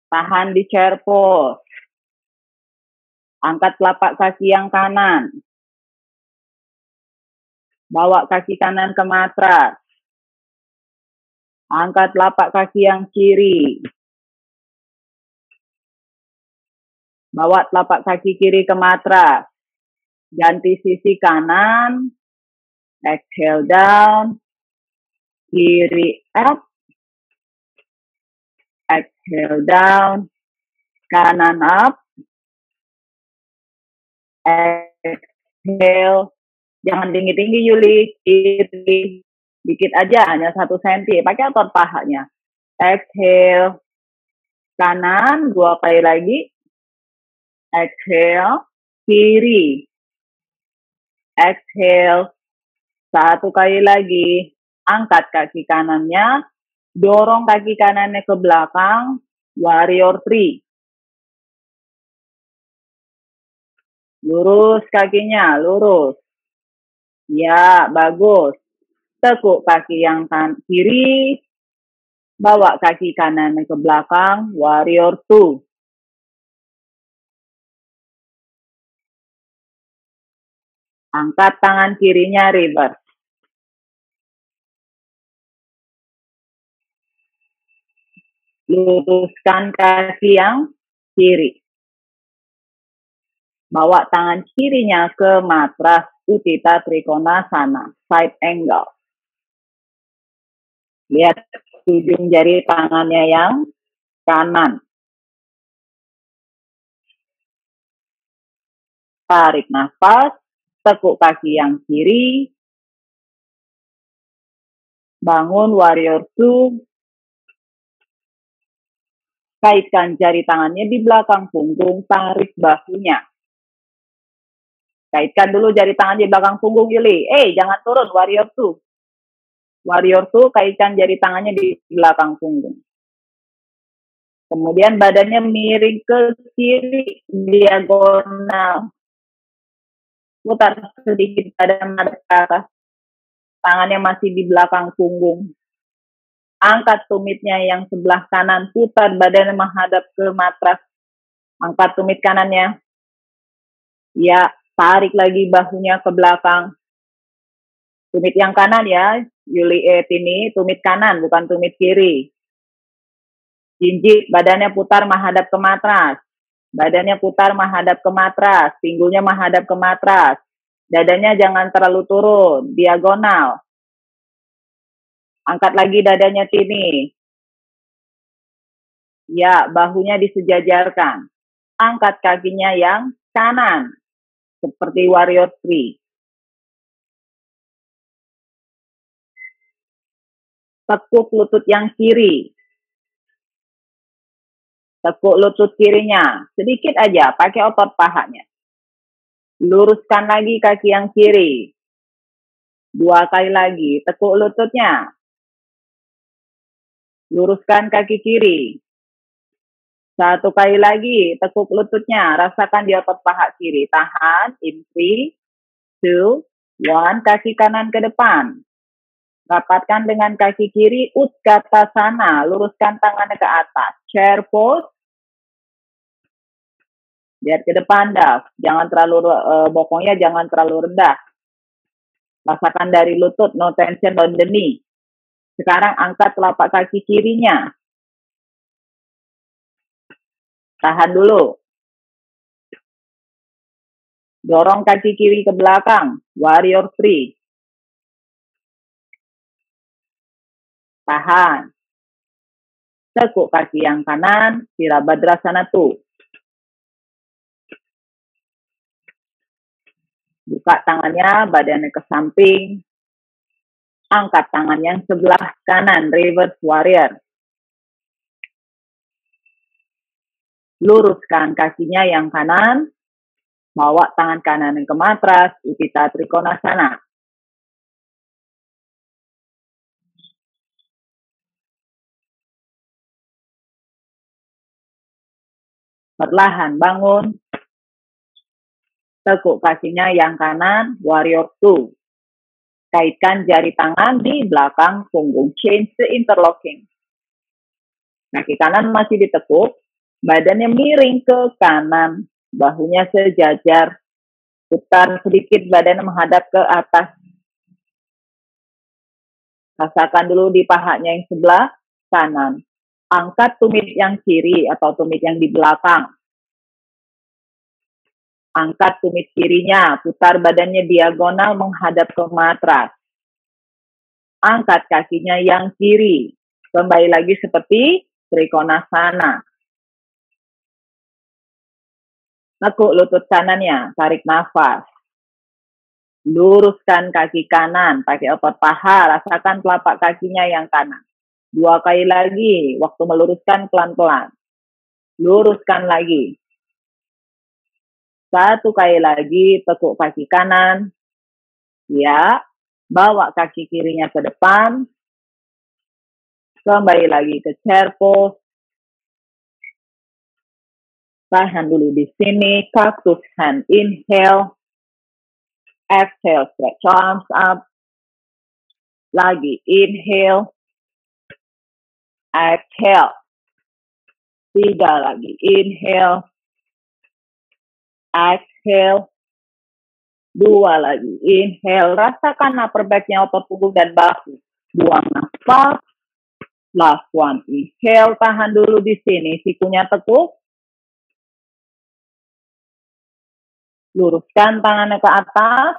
Tahan di chair pose. Angkat telapak kaki yang kanan. Bawa kaki kanan ke matras. Angkat telapak kaki yang kiri. Bawa telapak kaki kiri ke matras. Ganti sisi kanan. Exhale down. Kiri up. Exhale down. Kanan up. Exhale. Jangan tinggi-tinggi Yuli. Kiri. Dikit aja, hanya 1 cm. Pakai otot pahanya. Exhale. Kanan, 2 kali lagi. Exhale. Kiri. Exhale. 1 kali lagi. Angkat kaki kanannya. Dorong kaki kanannya ke belakang. Warrior 3. Lurus kakinya, lurus. Ya, bagus. Tekuk kaki yang kiri, bawa kaki kanan ke belakang, warrior two. Angkat tangan kirinya, reverse. Luruskan kaki yang kiri. Bawa tangan kirinya ke matras Utthita Trikonasana, side angle. Lihat ujung jari tangannya yang kanan. Tarik nafas, tekuk kaki yang kiri. Bangun warrior two. Kaitkan jari tangannya di belakang punggung, tarik bahunya. Kaitkan dulu jari tangan di belakang punggung, Yuli. Jangan turun, warrior two. Warrior two, kaitkan jari tangannya di belakang punggung. Kemudian badannya miring ke kiri, diagonal. Putar sedikit badan madep ke atas. Tangannya masih di belakang punggung. Angkat tumitnya yang sebelah kanan, putar badannya menghadap ke matras. Angkat tumit kanannya. Ya, tarik lagi bahunya ke belakang. Tumit yang kanan ya, Yuli Tini, tumit kanan bukan tumit kiri. Jinjit, badannya putar menghadap ke matras. Badannya putar menghadap ke matras, pinggulnya menghadap ke matras. Dadanya jangan terlalu turun, diagonal. Angkat lagi dadanya Tini. Ya, bahunya disejajarkan. Angkat kakinya yang kanan, seperti warrior three. Tekuk lutut yang kiri. Tekuk lutut kirinya, sedikit aja, pakai otot pahanya. Luruskan lagi kaki yang kiri. 2 kali lagi, tekuk lututnya. Luruskan kaki kiri. 1 kali lagi, tekuk lututnya. Rasakan di otot paha kiri. Tahan, in 3, 2, 1. Kaki kanan ke depan. Rapatkan dengan kaki kiri, Utkatasana. Luruskan tangannya ke atas. Chair pose. Lihat ke depan, dah. Jangan terlalu, bokongnya jangan terlalu rendah. Rasakan dari lutut, no tension on the knee. Sekarang angkat telapak kaki kirinya. Tahan dulu. Dorong kaki kiri ke belakang. Warrior three. Tahan. Tekuk kaki yang kanan. Virabhadrasana 2. Buka tangannya, badannya ke samping. Angkat tangan yang sebelah kanan. Reverse warrior. Luruskan kakinya yang kanan. Bawa tangan kanan ke matras. Utthita Trikonasana. Perlahan bangun. Tekuk kakinya yang kanan, warrior two. Kaitkan jari tangan di belakang punggung. Change the interlocking. Kaki kanan masih ditekuk. Badannya miring ke kanan. Bahunya sejajar. Putar sedikit badannya menghadap ke atas. Rasakan dulu di pahanya yang sebelah kanan. Angkat tumit yang kiri atau tumit yang di belakang. Angkat tumit kirinya, putar badannya diagonal menghadap ke matras. Angkat kakinya yang kiri. Kembali lagi seperti Trikonasana. Tekuk lutut kanannya, tarik nafas. Luruskan kaki kanan, pakai otot paha, rasakan telapak kakinya yang kanan. 2 kali lagi, waktu meluruskan pelan-pelan. Luruskan lagi. 1 kali lagi, tekuk kaki kanan. Ya, bawa kaki kirinya ke depan. Kembali lagi ke chair pose. Tahan dulu di sini, cactus hand, inhale. Exhale, stretch arms up. Lagi, inhale. Exhale. 3 lagi, inhale. Exhale. 2 lagi, inhale. Rasakan upper back-nya, otot punggung dan bahu. Buang nafas. Last one, inhale. Tahan dulu di sini, sikunya tekuk. Luruskan tangannya ke atas.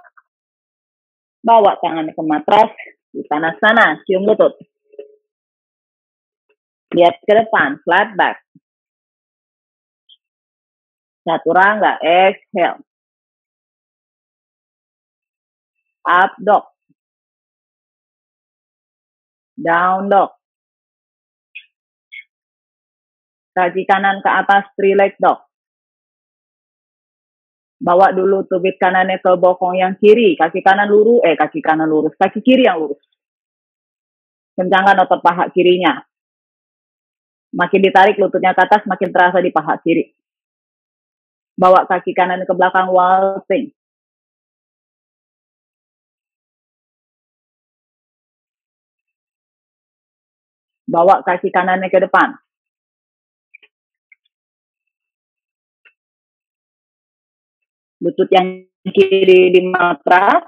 Bawa tangannya ke matras. Di sana, cium lutut. Lihat ke depan, flat back. Chaturanga, exhale. Up dog. Down dog. Kaki kanan ke atas, 3 leg dog. Bawa dulu tubit kanannya ke bokong yang kiri. Kaki kanan lurus, kaki kiri yang lurus. Kencangkan otot paha kirinya. Makin ditarik lututnya ke atas, makin terasa di paha kiri. Bawa kaki kanan ke belakang, waltzing. Bawa kaki kanannya ke depan. Lutut yang kiri di matras.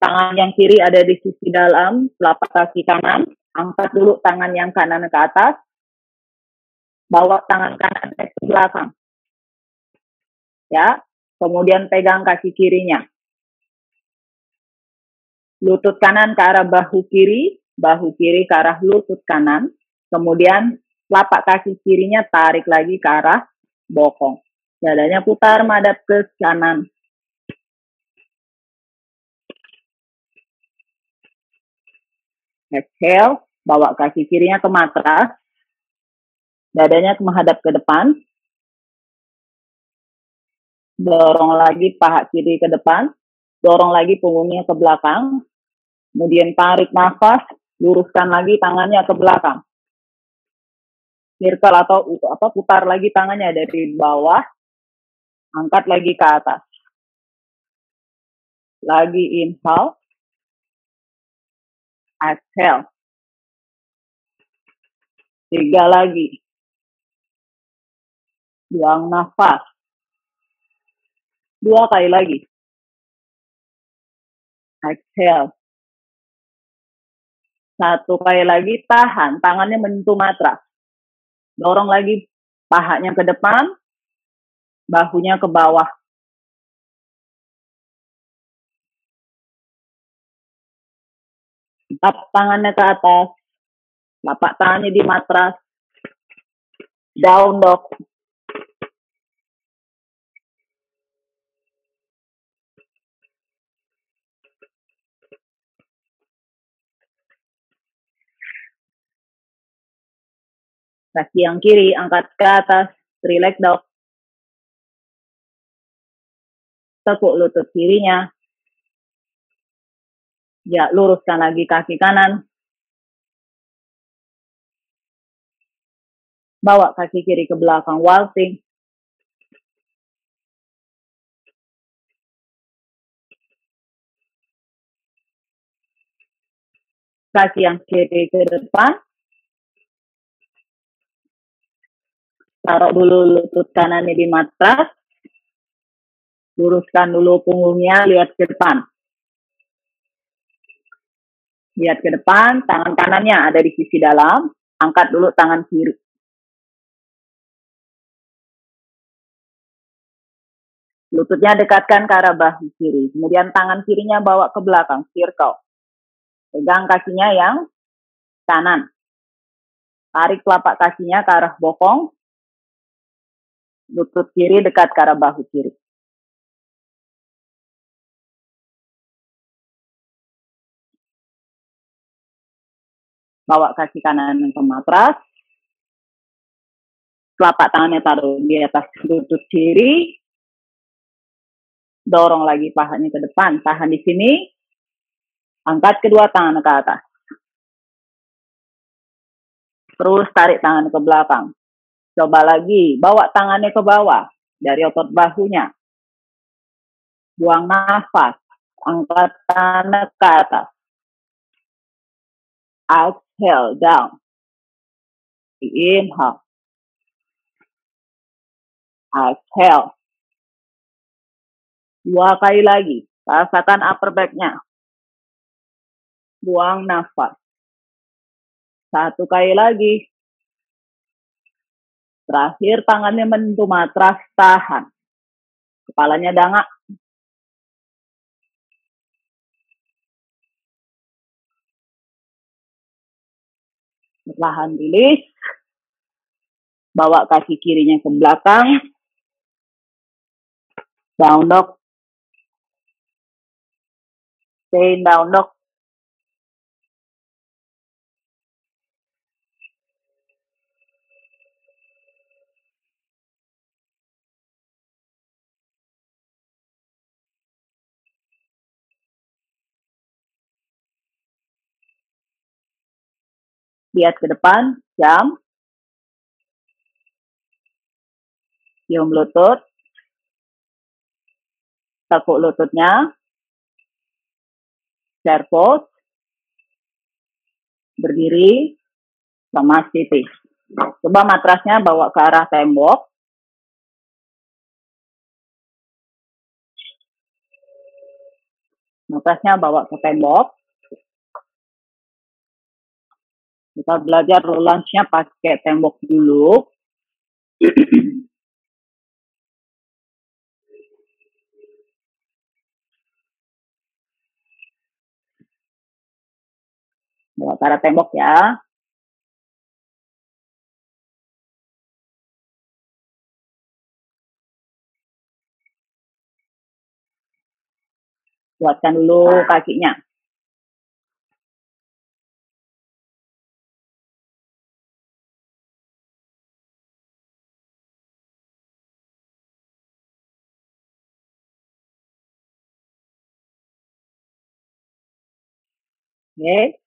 Tangan yang kiri ada di sisi dalam telapak kaki kanan. Angkat dulu tangan yang kanan ke atas. Bawa tangan kanan ke belakang. Ya, kemudian pegang kaki kirinya. Lutut kanan ke arah bahu kiri ke arah lutut kanan. Kemudian telapak kaki kirinya tarik lagi ke arah bokong. Dadanya putar madap ke kanan. Exhale, bawa kaki kirinya ke matras. Dadanya menghadap ke depan. Dorong lagi paha kiri ke depan. Dorong lagi punggungnya ke belakang. Kemudian tarik nafas, luruskan lagi tangannya ke belakang. Circle atau putar lagi tangannya dari bawah. Angkat lagi ke atas. Lagi inhale. Exhale. 3 lagi. Buang nafas. 2 kali lagi. Exhale. 1 kali lagi, tahan. Tangannya menyentuh matras. Dorong lagi pahanya ke depan. Bahunya ke bawah. Tap tangannya ke atas. Lapak tangannya di matras. Down dog. Kaki yang kiri angkat ke atas. 3 leg dog. Tekuk lutut kirinya. Ya, luruskan lagi kaki kanan. Bawa kaki kiri ke belakang, waltzing. Kaki yang kiri ke depan. Taruh dulu lutut kanannya di matras. Luruskan dulu punggungnya, lihat ke depan. Lihat ke depan, tangan kanannya ada di sisi dalam. Angkat dulu tangan kiri. Lututnya dekatkan ke arah bahu kiri. Kemudian tangan kirinya bawa ke belakang, circle. Pegang kakinya yang kanan. Tarik telapak kakinya ke arah bokong. Lutut kiri dekat ke arah bahu kiri. Bawa kaki kanan ke matras. Telapak tangannya taruh di atas lutut kiri. Dorong lagi pahanya ke depan. Tahan di sini. Angkat kedua tangan ke atas. Terus tarik tangan ke belakang. Coba lagi. Bawa tangannya ke bawah. Dari otot bahunya. Buang nafas. Angkat tangan ke atas. Exhale down. Inhale. Exhale. 2 kali lagi. Rasakan upper back-nya. Buang nafas. 1 kali lagi. Terakhir tangannya menyentuh matras, tahan. Kepalanya dangak. Perlahan rilis. Bawa kaki kirinya ke belakang. Down dog. Stay down dog. Lihat ke depan, jam. Cium lutut. Tekuk lututnya. Chair pose. Berdiri. Lemas tipis. Coba matrasnya bawa ke arah tembok. Matrasnya bawa ke tembok. Kita belajar lunge-nya pakai tembok dulu. Bawa ke arah tembok ya. Kuatkan dulu kakinya. Oke.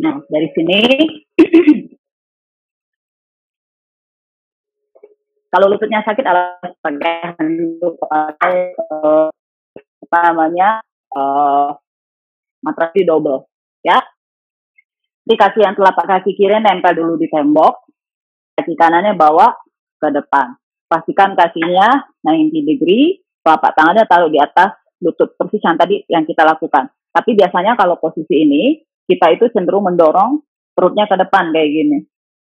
Nah, dari sini kalau lututnya sakit alas pakai handuk, pakai apa namanya matras di double ya. Di kaki yang telapak kaki kiri nempel dulu di tembok, kaki kanannya bawa ke depan. Pastikan kakinya 90 degree, telapak tangannya taruh di atas lutut, persis yang tadi yang kita lakukan. Tapi biasanya kalau posisi ini, kita itu cenderung mendorong perutnya ke depan kayak gini.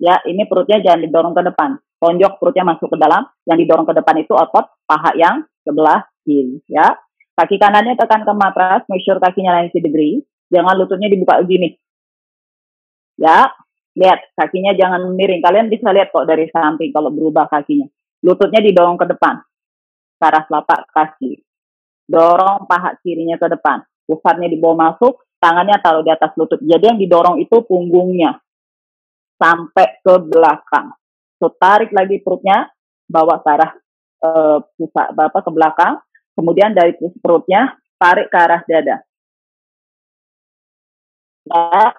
Ya, ini perutnya jangan didorong ke depan. Tonjok perutnya masuk ke dalam, yang didorong ke depan itu otot paha yang sebelah kiri. Ya, kaki kanannya tekan ke matras, make sure kakinya 90 degree. Jangan lututnya dibuka begini. Ya, lihat kakinya jangan miring. Kalian bisa lihat kok dari samping kalau berubah kakinya. Lututnya didorong ke depan, ke arah telapak kaki. Dorong paha kirinya ke depan. Pusatnya dibawa masuk, tangannya taruh di atas lutut. Jadi yang didorong itu punggungnya sampai ke belakang. So, tarik lagi perutnya, bawa ke arah pusat ke belakang. Kemudian dari perutnya tarik ke arah dada. Ya,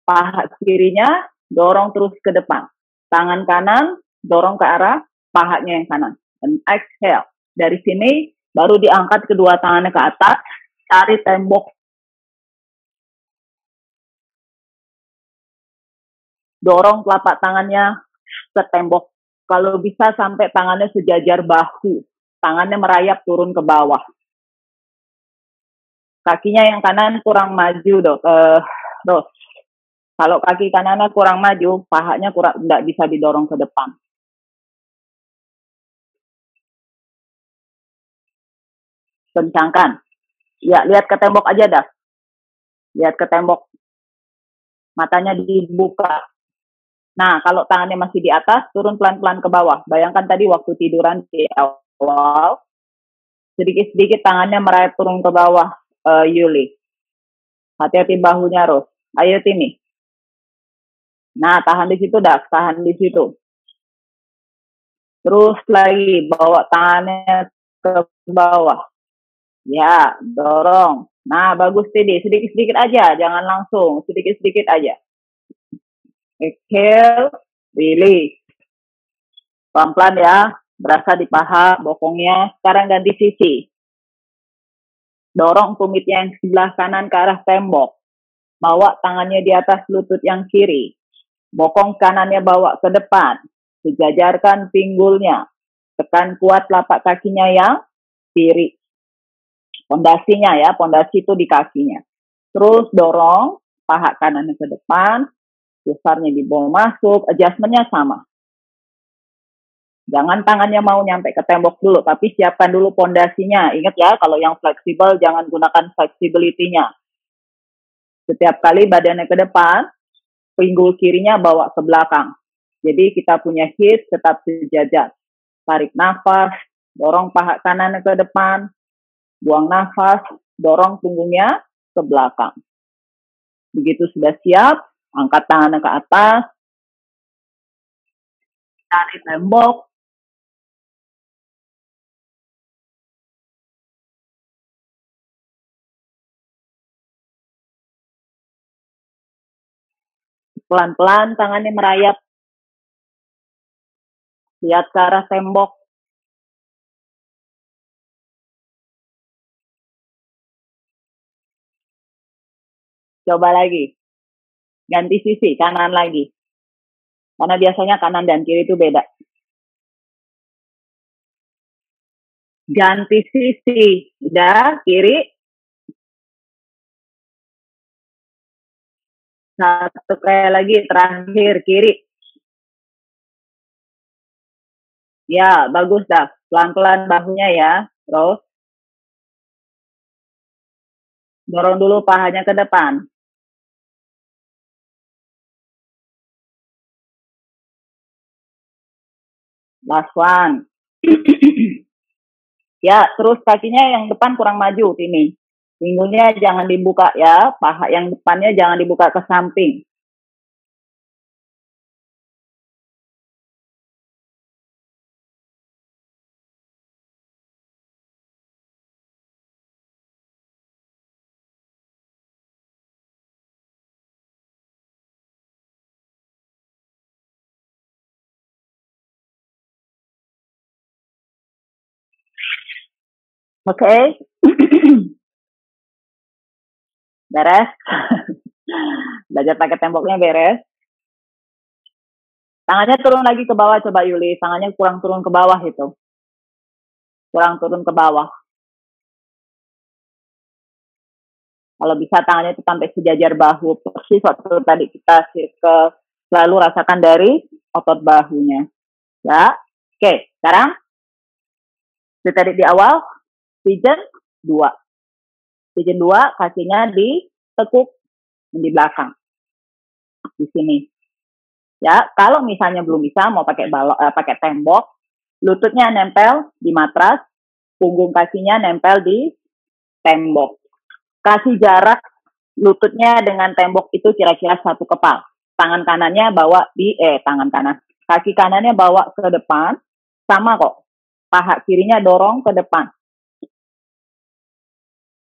paha kirinya dorong terus ke depan. Tangan kanan dorong ke arah pahanya yang kanan. Dan exhale. Dari sini baru diangkat kedua tangannya ke atas, cari tembok. Dorong telapak tangannya ke tembok. Kalau bisa sampai tangannya sejajar bahu. Tangannya merayap turun ke bawah. Kakinya yang kanan kurang maju, dok. Kalau kaki kanannya kurang maju, pahanya tidak bisa didorong ke depan. Kencangkan. Ya, lihat ke tembok aja dah. Lihat ke tembok. Matanya dibuka. Nah, kalau tangannya masih di atas, turun pelan-pelan ke bawah. Bayangkan tadi waktu tiduran di awal, sedikit-sedikit tangannya merayap turun ke bawah, Yuli. Hati-hati bahunya, Ros. Ayo sini. Nah, tahan di situ dah, tahan di situ. Terus lagi, bawa tangannya ke bawah. Ya, dorong. Nah, bagus steady. Sedikit-sedikit aja, jangan langsung. Sedikit-sedikit aja. Exhale, release. Pelan-pelan ya. Berasa di paha, bokongnya. Sekarang ganti sisi. Dorong tumitnya yang sebelah kanan ke arah tembok. Bawa tangannya di atas lutut yang kiri. Bokong kanannya bawa ke depan. Sejajarkan pinggulnya. Tekan kuat telapak kakinya yang kiri. Pondasinya ya, pondasi itu di kakinya. Terus dorong paha kanannya ke depan. Pusarnya dibawa masuk. Adjustmentnya sama. Jangan tangannya mau nyampe ke tembok dulu, tapi siapkan dulu pondasinya. Ingat ya, kalau yang fleksibel jangan gunakan flexibility-nya. Setiap kali badannya ke depan, pinggul kirinya bawa ke belakang. Jadi kita punya hips tetap sejajar. Tarik nafas, dorong paha kanannya ke depan, buang nafas, dorong punggungnya ke belakang. Begitu sudah siap, angkat tangannya ke atas, tarik tembok, pelan-pelan tangannya merayap, lihat ke arah tembok. Coba lagi, ganti sisi, kanan lagi. Karena biasanya kanan dan kiri itu beda. Ganti sisi, udah, kiri. Satu kali lagi, terakhir, kiri. Ya, bagus dah. Pelan-pelan bahunya ya. Terus, dorong dulu pahanya ke depan. Last one. Ya, terus kakinya yang depan kurang maju, sini. Pinggulnya jangan dibuka ya. Paha yang depannya jangan dibuka ke samping. Oke. Okay. Beres. Belajar pakai temboknya beres. Tangannya turun lagi ke bawah, coba Yuli. Tangannya kurang turun ke bawah itu. Kurang turun ke bawah. Kalau bisa tangannya itu sampai sejajar bahu. Persis waktu tadi kita circle, selalu rasakan dari otot bahunya. Ya. Oke, sekarang tadi di awal, pigeon 2. Pigeon 2, kakinya ditekuk di belakang. Di sini. Ya, kalau misalnya belum bisa mau pakai tembok, lututnya nempel di matras, punggung kakinya nempel di tembok. Kasih jarak lututnya dengan tembok itu kira-kira 1 kepal. Tangan kanannya bawa tangan kanan. Kaki kanannya bawa ke depan, sama kok. Paha kirinya dorong ke depan.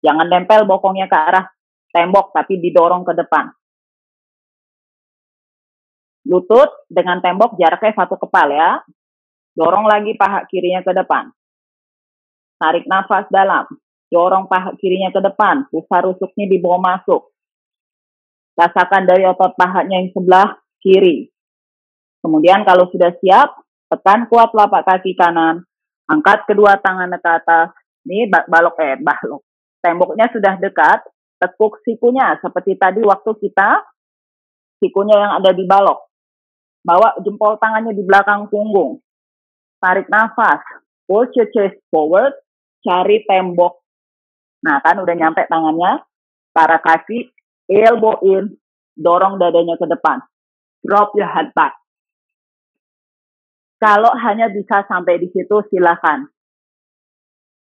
Jangan nempel bokongnya ke arah tembok, tapi didorong ke depan. Lutut dengan tembok jaraknya 1 kepal ya. Dorong lagi paha kirinya ke depan. Tarik nafas dalam. Dorong paha kirinya ke depan. Pusar rusuknya dibawa masuk. Rasakan dari otot pahanya yang sebelah kiri. Kemudian kalau sudah siap, tekan kuat telapak kaki kanan. Angkat kedua tangan ke atas. Ini balok. Temboknya sudah dekat. Tekuk sikunya seperti tadi waktu kita sikunya yang ada di balok. Bawa jempol tangannya di belakang punggung. Tarik nafas. Push your chest forward. Cari tembok. Nah kan udah nyampe tangannya. Para kaki. Elbow in. Dorong dadanya ke depan. Drop your head back. Kalau hanya bisa sampai di situ, silakan.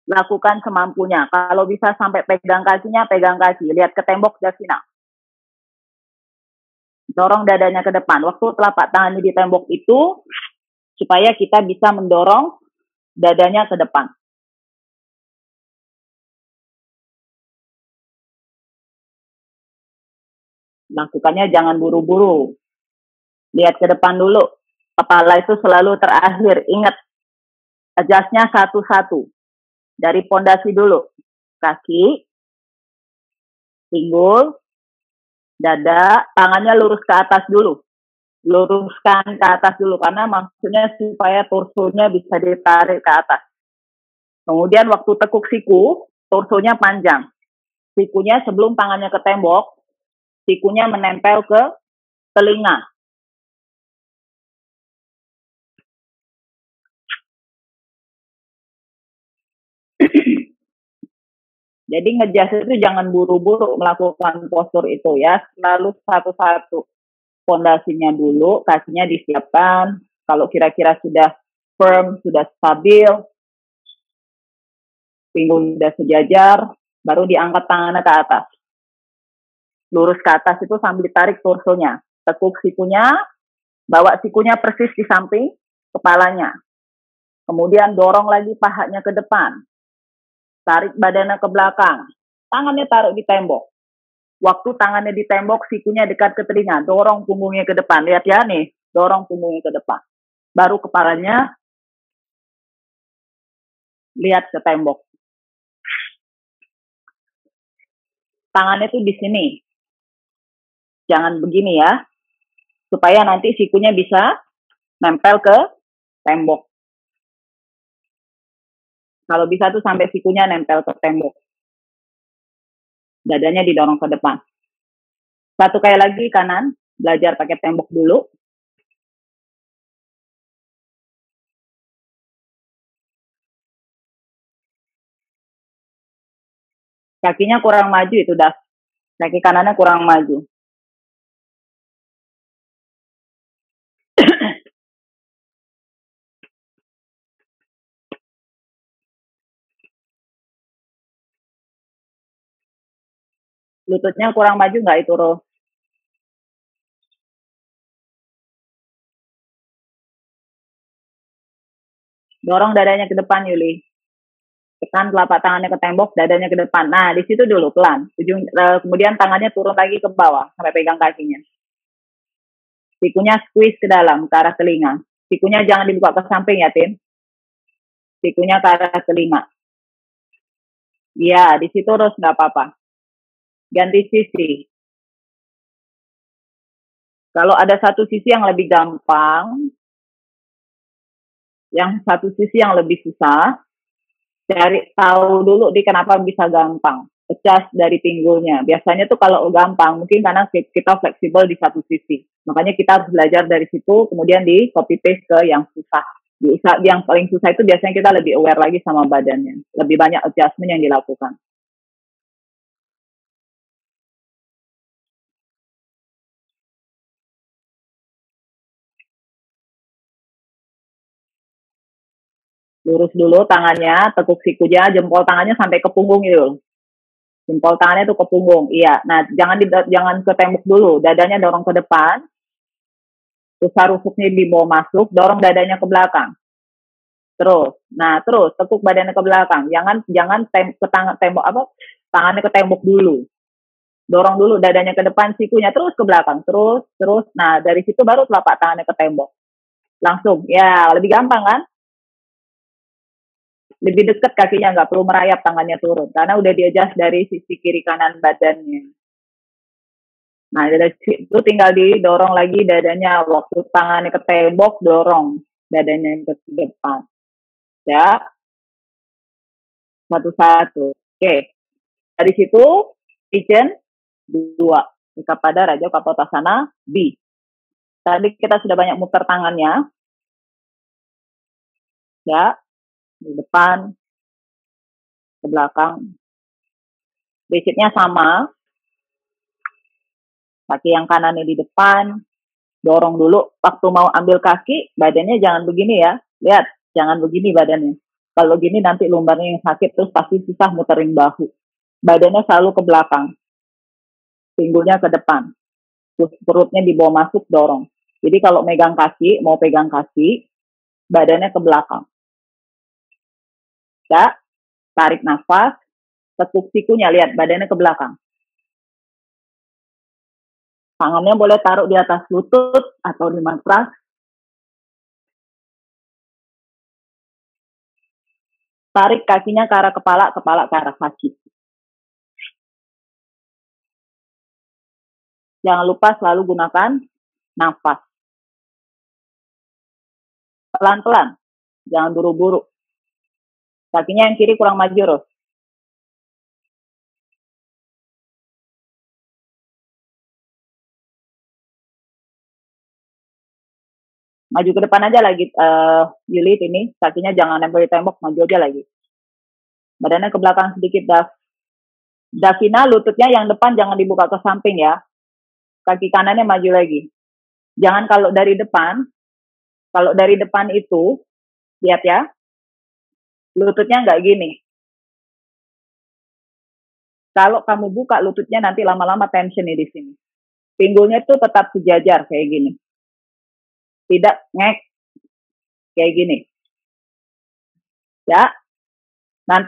Lakukan semampunya. Kalau bisa sampai pegang kakinya, pegang kaki. Lihat ke tembok, Jasina. Dorong dadanya ke depan. Waktu telapak tangannya di tembok itu, supaya kita bisa mendorong dadanya ke depan. Lakukannya jangan buru-buru. Lihat ke depan dulu. Kepala itu selalu terakhir. Ingat, Adjustnya satu-satu. Dari pondasi dulu. Kaki, pinggul, dada, tangannya lurus ke atas dulu. Luruskan ke atas dulu, karena maksudnya supaya torsonya bisa ditarik ke atas. Kemudian waktu tekuk siku, torsonya panjang. Sikunya sebelum tangannya ke tembok, sikunya menempel ke telinga. Jadi ngejas itu jangan buru-buru melakukan postur itu ya, selalu satu-satu. Pondasinya dulu, kakinya disiapkan. Kalau kira-kira sudah firm, sudah stabil, pinggul sudah sejajar, baru diangkat tangannya ke atas. Lurus ke atas itu sambil tarik torsonya. Tekuk sikunya, bawa sikunya persis di samping kepalanya. Kemudian dorong lagi pahanya ke depan. Tarik badannya ke belakang. Tangannya taruh di tembok. Waktu tangannya di tembok, sikunya dekat ke telinga. Dorong punggungnya ke depan. Lihat ya nih, dorong punggungnya ke depan. Baru kepalanya lihat ke tembok. Tangannya tuh di sini. Jangan begini ya. Supaya nanti sikunya bisa nempel ke tembok. Kalau bisa tuh sampai sikunya nempel ke tembok. Dadanya didorong ke depan. Satu kali lagi kanan. Belajar pakai tembok dulu. Kakinya kurang maju itu dah. Kaki kanannya kurang maju. Lututnya kurang maju nggak itu, Ro? Dorong dadanya ke depan, Yuli. Tekan telapak tangannya ke tembok, dadanya ke depan. Nah, di situ dulu, pelan. Kemudian tangannya turun lagi ke bawah, sampai pegang kakinya. Sikunya squeeze ke dalam, ke arah telinga. Sikunya jangan dibuka ke samping ya, Tim. Sikunya ke arah telinga. Iya, di situ terus nggak apa-apa. Ganti sisi. Kalau ada satu sisi yang lebih gampang, yang satu sisi yang lebih susah, cari tahu dulu di kenapa bisa gampang. Adjust dari pinggulnya. Biasanya tuh kalau gampang, mungkin karena kita fleksibel di satu sisi. Makanya kita harus belajar dari situ, kemudian di copy paste ke yang susah. Yang paling susah itu biasanya kita lebih aware lagi sama badannya. Lebih banyak adjustment yang dilakukan. Lurus dulu tangannya, tekuk sikunya, jempol tangannya sampai ke punggung itu. Jempol tangannya tuh ke punggung. Iya. Nah, jangan ke tembok dulu. Dadanya dorong ke depan. Usah rusuknya dibawa masuk, dorong dadanya ke belakang. Terus. Nah, terus tekuk badannya ke belakang. Jangan ke tembok apa? Tangannya ke tembok dulu. Dorong dulu dadanya ke depan, sikunya terus ke belakang. Terus. Nah, dari situ baru telapak tangannya ke tembok. Langsung. Ya, lebih gampang kan? Lebih dekat kakinya, nggak perlu merayap tangannya turun. Karena udah di-adjust dari sisi kiri kanan badannya. Nah, dari situ tinggal didorong lagi dadanya. Waktu tangannya ke tembok, dorong dadanya ke depan. Ya, satu-satu. Oke. Dari situ, kitchen 2. Pada Raja Kapotasana B. Tadi kita sudah banyak muter tangannya. Ya, di depan, ke belakang. Basicnya sama. Kaki yang kanannya di depan. Dorong dulu. Waktu mau ambil kaki, badannya jangan begini ya. Lihat, jangan begini badannya. Kalau gini nanti lumbarnya yang sakit, terus pasti susah muterin bahu. Badannya selalu ke belakang. Pinggulnya ke depan. Terus perutnya dibawa masuk, dorong. Jadi kalau megang kaki, mau pegang kaki, badannya ke belakang. Ya, tarik nafas, tekuk sikunya, lihat badannya ke belakang. Tangannya boleh taruh di atas lutut atau di matras. Tarik kakinya ke arah kepala, kepala ke arah kaki. Jangan lupa selalu gunakan nafas. Pelan-pelan, jangan buru-buru. Kakinya yang kiri kurang maju, Ros. Maju ke depan aja lagi, Yuli, ini kakinya jangan nempel di tembok, maju aja lagi. Badannya ke belakang sedikit, Davina, lututnya yang depan jangan dibuka ke samping ya. Kaki kanannya maju lagi. Jangan kalau dari depan itu, lihat ya, lututnya nggak gini. Kalau kamu buka lututnya nanti lama-lama tension nih di sini. Pinggulnya tuh tetap sejajar kayak gini. Tidak ngek kayak gini. Ya. Nah,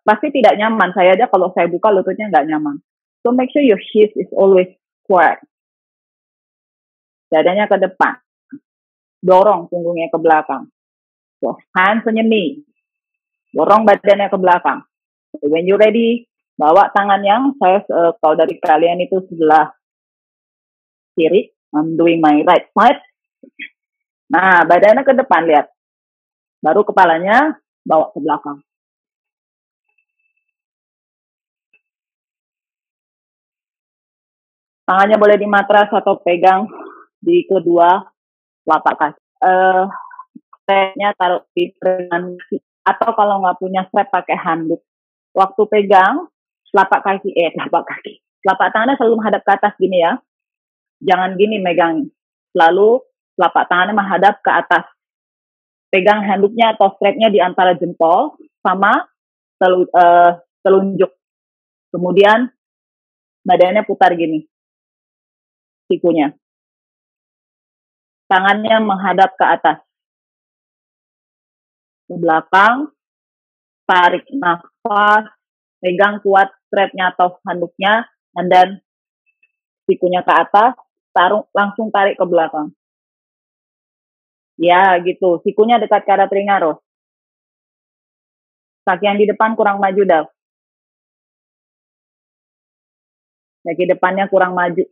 pasti tidak nyaman. Saya aja kalau saya buka lututnya nggak nyaman. So make sure your hip is always square. Dadanya ke depan. Dorong punggungnya ke belakang. So, hands on your knee. Dorong badannya ke belakang. So, when you ready, bawa tangan yang saya kalau dari kalian itu sebelah kiri, I'm doing my right side. Nah, badannya ke depan, lihat. Baru kepalanya bawa ke belakang. Tangannya boleh di matras atau pegang di kedua telapak kaki. Strapnya taruh di pergelangan kaki. Atau kalau nggak punya strap pakai handuk. Waktu pegang, telapak tangannya selalu menghadap ke atas gini ya. Jangan gini megang. Selalu telapak tangannya menghadap ke atas. Pegang handuknya atau strapnya di antara jempol sama telunjuk. Kemudian badannya putar gini. Sikunya. Tangannya menghadap ke atas. Ke belakang. Tarik nafas, pegang kuat strapnya atau handuknya, dan sikunya ke atas, langsung tarik ke belakang. Ya, gitu. Sikunya dekat ke arah telinga, Ros. Kaki yang di depan kurang maju, Dav. Kaki depannya kurang maju.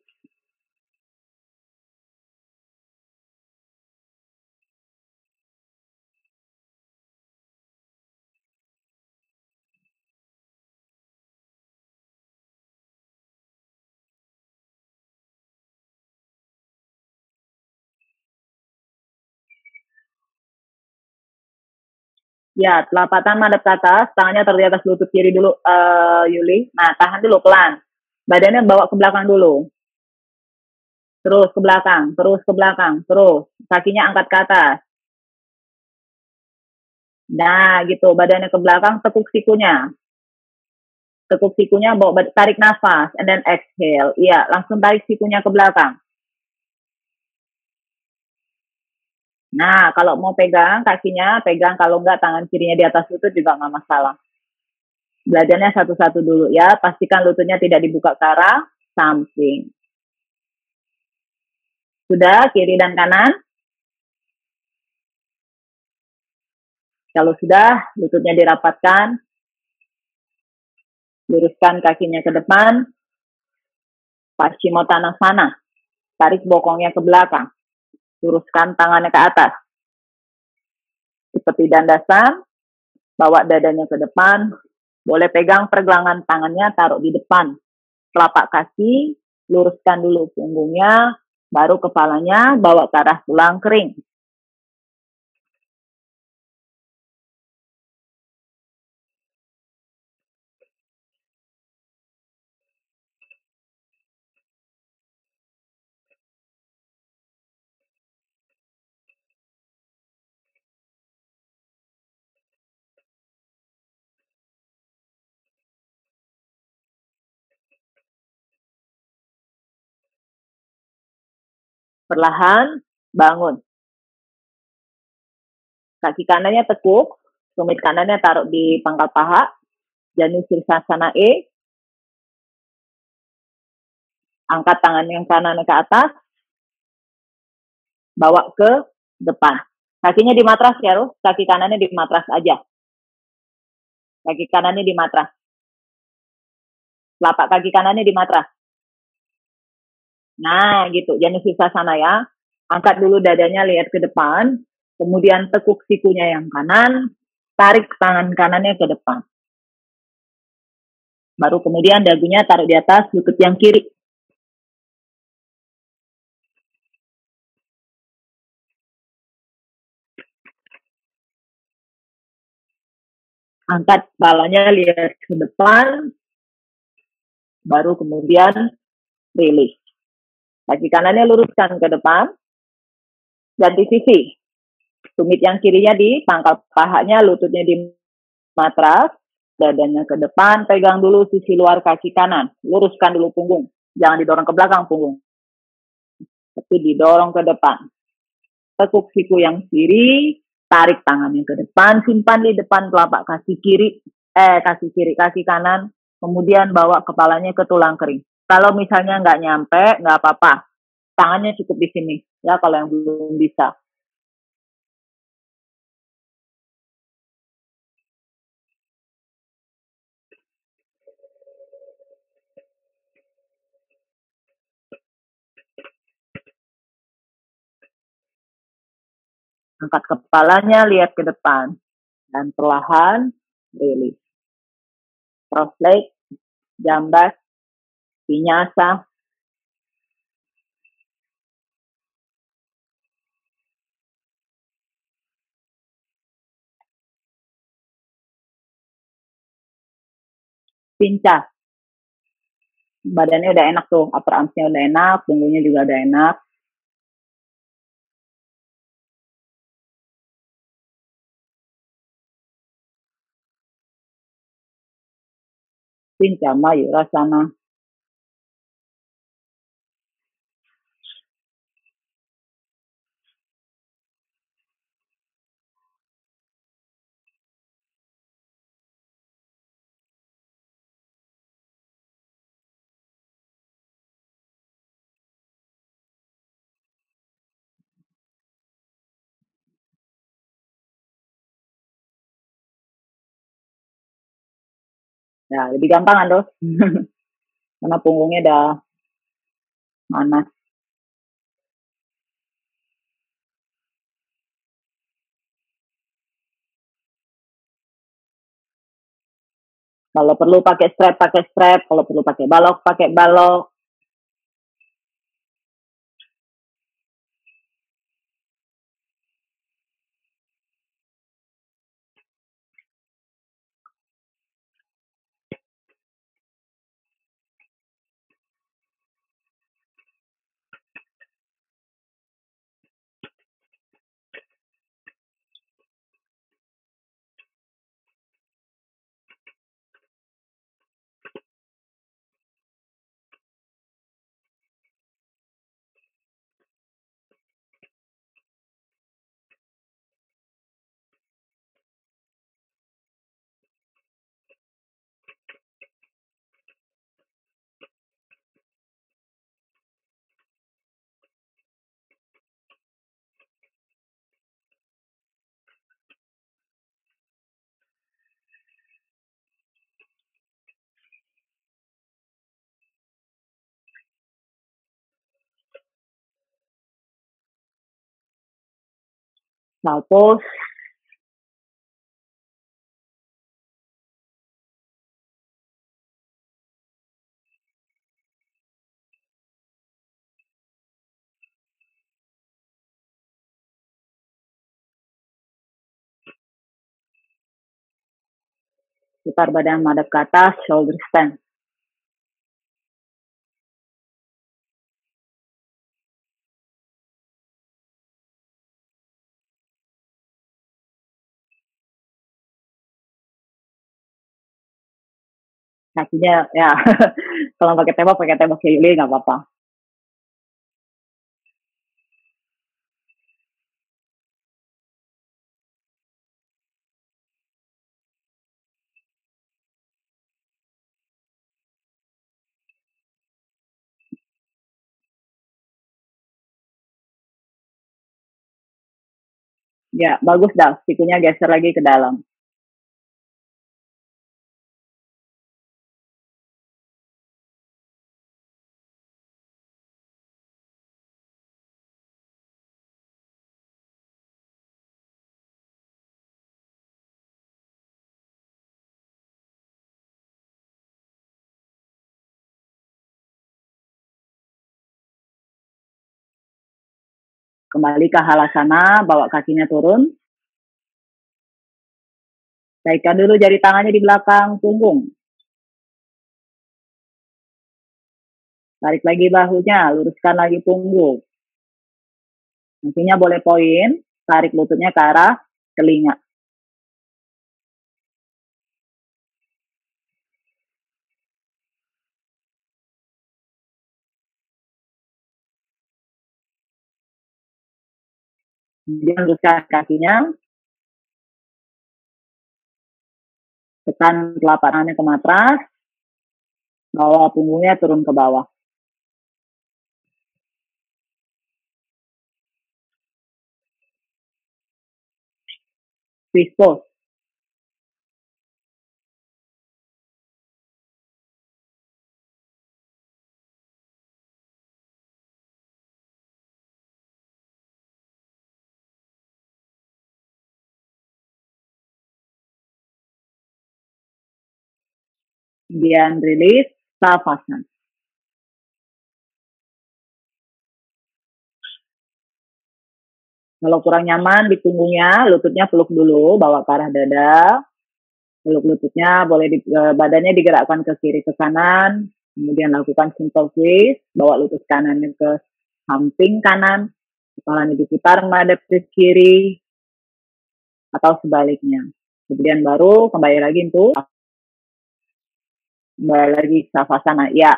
Ya, telapak tangan madep ke atas, tangannya taruh di atas lutut kiri dulu, Yuli. Nah, tahan dulu, pelan. Badannya bawa ke belakang dulu. Terus ke belakang, terus ke belakang, terus. Kakinya angkat ke atas. Nah, gitu. Badannya ke belakang, tekuk sikunya. Tekuk sikunya, bawa tarik nafas, and then exhale. Iya, langsung tarik sikunya ke belakang. Nah, kalau mau pegang kakinya, pegang. Kalau enggak, tangan kirinya di atas lutut juga nggak masalah. Belajarnya satu-satu dulu ya. Pastikan lututnya tidak dibuka ke arah samping. Sudah, kiri dan kanan. Kalau sudah, lututnya dirapatkan. Luruskan kakinya ke depan. Paschimottanasana. Tarik bokongnya ke belakang. Luruskan tangannya ke atas. Seperti dandasan. Bawa dadanya ke depan. Boleh pegang pergelangan tangannya, taruh di depan. Telapak kaki, luruskan dulu punggungnya, baru kepalanya bawa ke arah tulang kering. Perlahan, bangun. Kaki kanannya tekuk, tumit kanannya taruh di pangkal paha, Janu Sirsasana E. Angkat tangan yang kanan ke atas, bawa ke depan. Kakinya di matras ya, Ruh. Kaki kanannya di matras aja. Kaki kanannya di matras. Telapak kaki kanannya di matras. Nah, gitu. Jangan susah sana ya. Angkat dulu dadanya, lihat ke depan. Kemudian tekuk sikunya yang kanan. Tarik tangan kanannya ke depan. Baru kemudian dagunya taruh di atas lutut yang kiri. Angkat kepalanya, lihat ke depan. Baru kemudian rilis. Kaki kanannya luruskan ke depan. Ganti sisi. Tumit yang kirinya di pangkal pahanya, lututnya di matras. Dadanya ke depan, pegang dulu sisi luar kaki kanan. Luruskan dulu punggung. Jangan didorong ke belakang punggung. Tapi didorong ke depan. Tekuk siku yang kiri, tarik tangannya ke depan, simpan di depan telapak kaki kiri, kaki kanan, kemudian bawa kepalanya ke tulang kering. Kalau misalnya nggak nyampe, nggak apa-apa. Tangannya cukup di sini, ya kalau yang belum bisa. Angkat kepalanya, lihat ke depan. Dan perlahan, rilis. Cross leg, jambas, vinyasa. Pincah. Badannya udah enak tuh, upper arms-nya udah enak, punggungnya juga udah enak. Pincah Mayurasana. Ya, lebih gampang kan tuh. Karena punggungnya udah manas. Kalau perlu pakai strap, pakai strap. Kalau perlu pakai balok, pakai balok. Salpos. Putar badan madep ke atas, shoulder stand. Kakinya ya, kalau pakai tembok keliling nggak apa-apa. Ya, bagus dah. Sikunya geser lagi ke dalam. Kembali ke halasana, bawa kakinya turun. Kaitkan dulu jari tangannya di belakang punggung. Tarik lagi bahunya, luruskan lagi punggung. Nantinya boleh poin, tarik lututnya ke arah telinga. Kemudian luruskan kakinya, tekan telapak tangannya ke matras, bawa punggungnya turun ke bawah. Twist pose. Kemudian rilis, Savasana. Kalau kurang nyaman di punggungnya, lututnya peluk dulu, bawa ke arah dada. Peluk lututnya, boleh badannya digerakkan ke kiri ke kanan. Kemudian lakukan simple twist, bawa lutut kanannya ke samping kanan. Kepalanya diputar menghadap ke kiri atau sebaliknya. Kemudian baru kembali lagi untuk kembali lagi Savasana. Ya,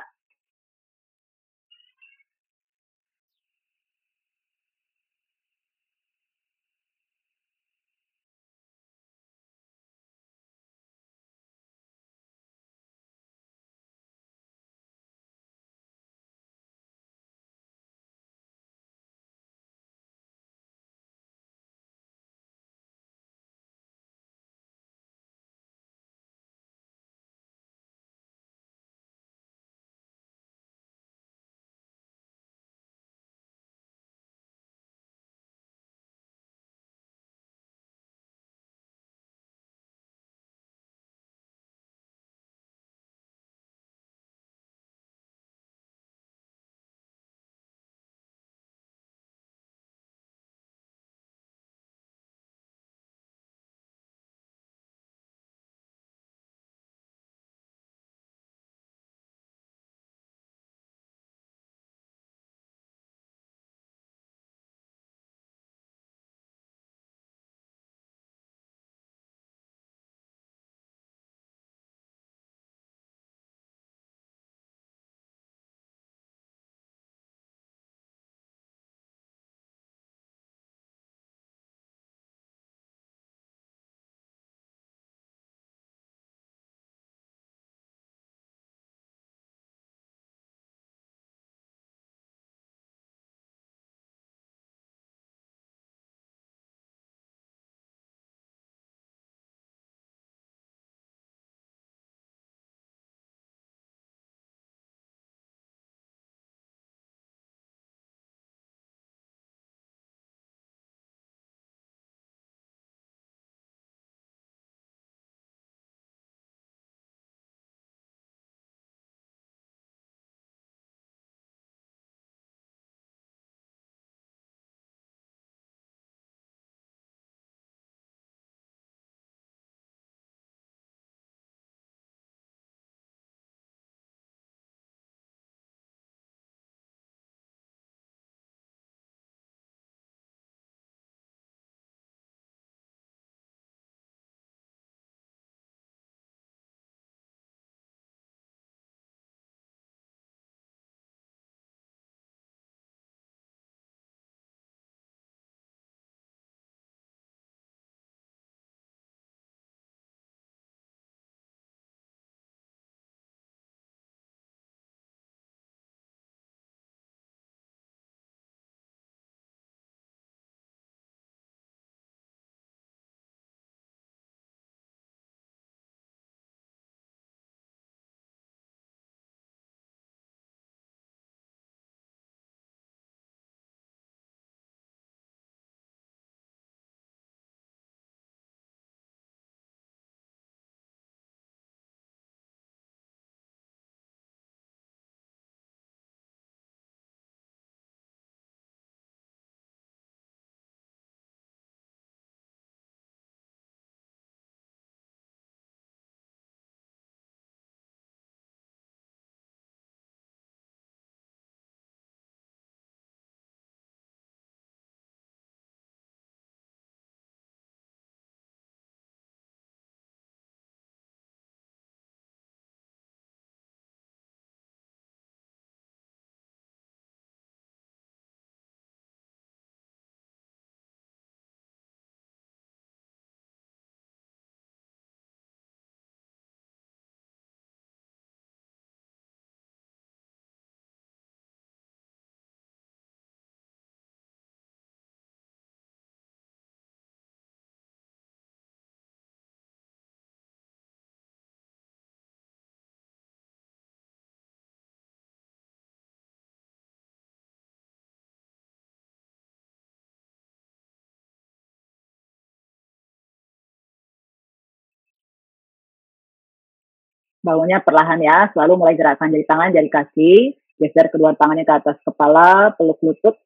Bahunya perlahan ya, selalu mulai gerakan jari tangan, jari kaki, geser kedua tangannya ke atas kepala, peluk lutut,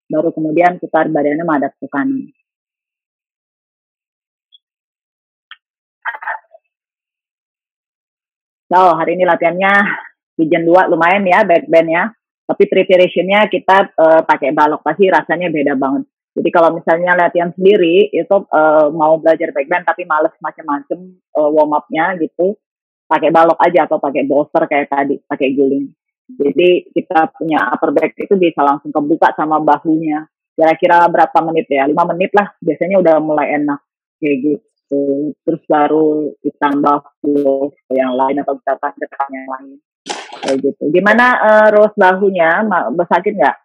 baru kemudian putar badannya menghadap ke kanan. So, hari ini latihannya Vision 2 lumayan ya, back bend ya. Tapi preparation-nya kita pakai balok, pasti rasanya beda banget. Jadi kalau misalnya latihan sendiri, itu mau belajar back bend tapi males macam-macam warm up-nya gitu, pakai balok aja atau pakai bolster kayak tadi, pakai guling. Jadi kita punya upper back itu bisa langsung kebuka sama bahunya. Kira-kira berapa menit ya? 5 menit lah, biasanya udah mulai enak kayak gitu. Terus baru ditambah flow yang lain atau gerakan yang lain kayak gitu. Gimana Rose bahunya? Sakit nggak?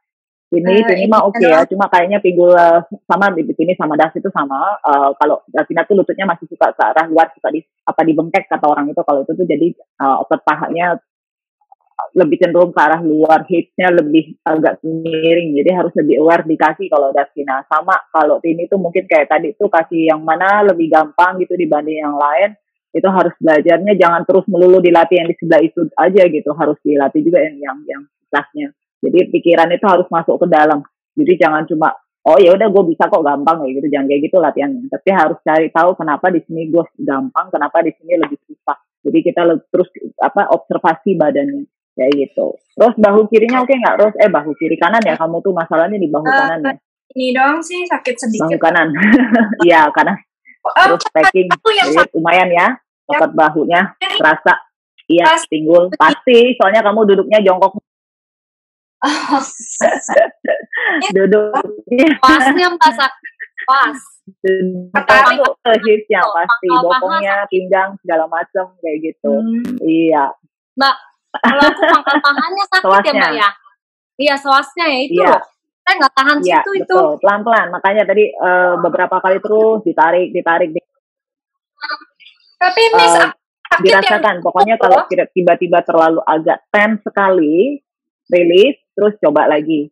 Ini mah oke ya, cuma kayaknya pinggul sama di sini sama das itu sama. Kalau Davina tuh lututnya masih suka ke arah luar, suka di bengkek kata orang itu. Kalau itu tuh jadi otot pahanya lebih cenderung ke arah luar, hipnya lebih agak miring, jadi harus lebih aware di kaki kalau Davina. Sama kalau Tini tuh mungkin kayak tadi tuh kaki yang mana lebih gampang gitu dibanding yang lain. Itu harus belajarnya jangan terus melulu dilatih yang di sebelah itu aja gitu, harus dilatih juga yang susahnya. Jadi pikiran itu harus masuk ke dalam. Jadi jangan cuma oh ya udah gue bisa kok gampang kayak gitu, jangan kayak gitu latihannya. Tapi harus cari tahu kenapa di sini gue gampang, kenapa di sini lebih susah. Jadi kita terus observasi badannya kayak gitu. Terus bahu kirinya oke nggak? Terus bahu kiri kanan ya, kamu tuh masalahnya di bahu kanan ya? Ini dong sih sakit sedikit. Bahu kanan, iya kanan. Terus packing, jadi lumayan ya, otot bahunya terasa. Iya, pinggul pasti. Soalnya kamu duduknya jongkok. Duduknya pasnya pas. Kamu hipsnya pasti, bokongnya, pinggang segala macam kayak gitu. Iya. Mbak, kalau aku pangkal pahanya sakit ya Mbak ya? Iya, soasnya ya itu. Iya. Saya nggak tahan situ betul. itu. Pelan-pelan. Makanya tadi beberapa kali terus ditarik. Tapi ini dirasakan. Pokoknya kalau tiba-tiba terlalu agak tense sekali, rilis, terus coba lagi.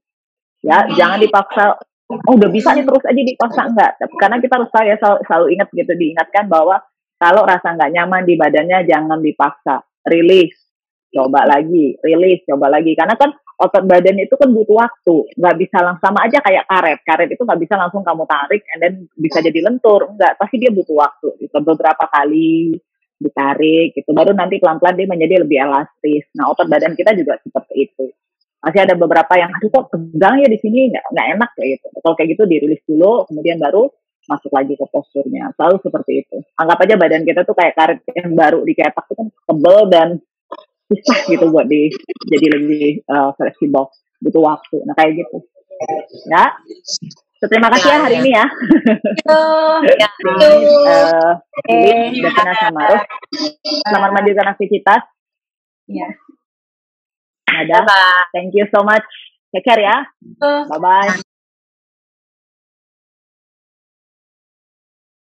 Ya, jangan dipaksa. Oh, udah bisa nih terus aja dipaksa enggak. Karena kita harus selalu ingat gitu, diingatkan bahwa kalau rasa nggak nyaman di badannya jangan dipaksa. Rilis, coba lagi. Rilis, coba lagi. Karena kan otot badan itu kan butuh waktu. Nggak bisa langsung, sama aja kayak karet. Karet itu nggak bisa langsung kamu tarik and then bisa jadi lentur. Enggak, pasti dia butuh waktu. Itu beberapa kali ditarik gitu. Baru nanti pelan-pelan dia menjadi lebih elastis. Nah, otot badan kita juga seperti itu. Masih ada beberapa yang aduh kok tegang ya di sini, nggak enak kayak gitu. Kalau kayak gitu dirilis dulu, kemudian baru masuk lagi ke posturnya. Selalu seperti itu. Anggap aja badan kita tuh kayak karet yang baru diketak itu kan tebel dan susah gitu buat jadi lebih fleksibel, butuh waktu. Nah kayak gitu. Ya. Terima kasih ya hari ini ya. Davina sama Rose. Selamat melanjutkan aktivitas. Ya. Ada. Thank you so much. Take care ya. Bye-bye.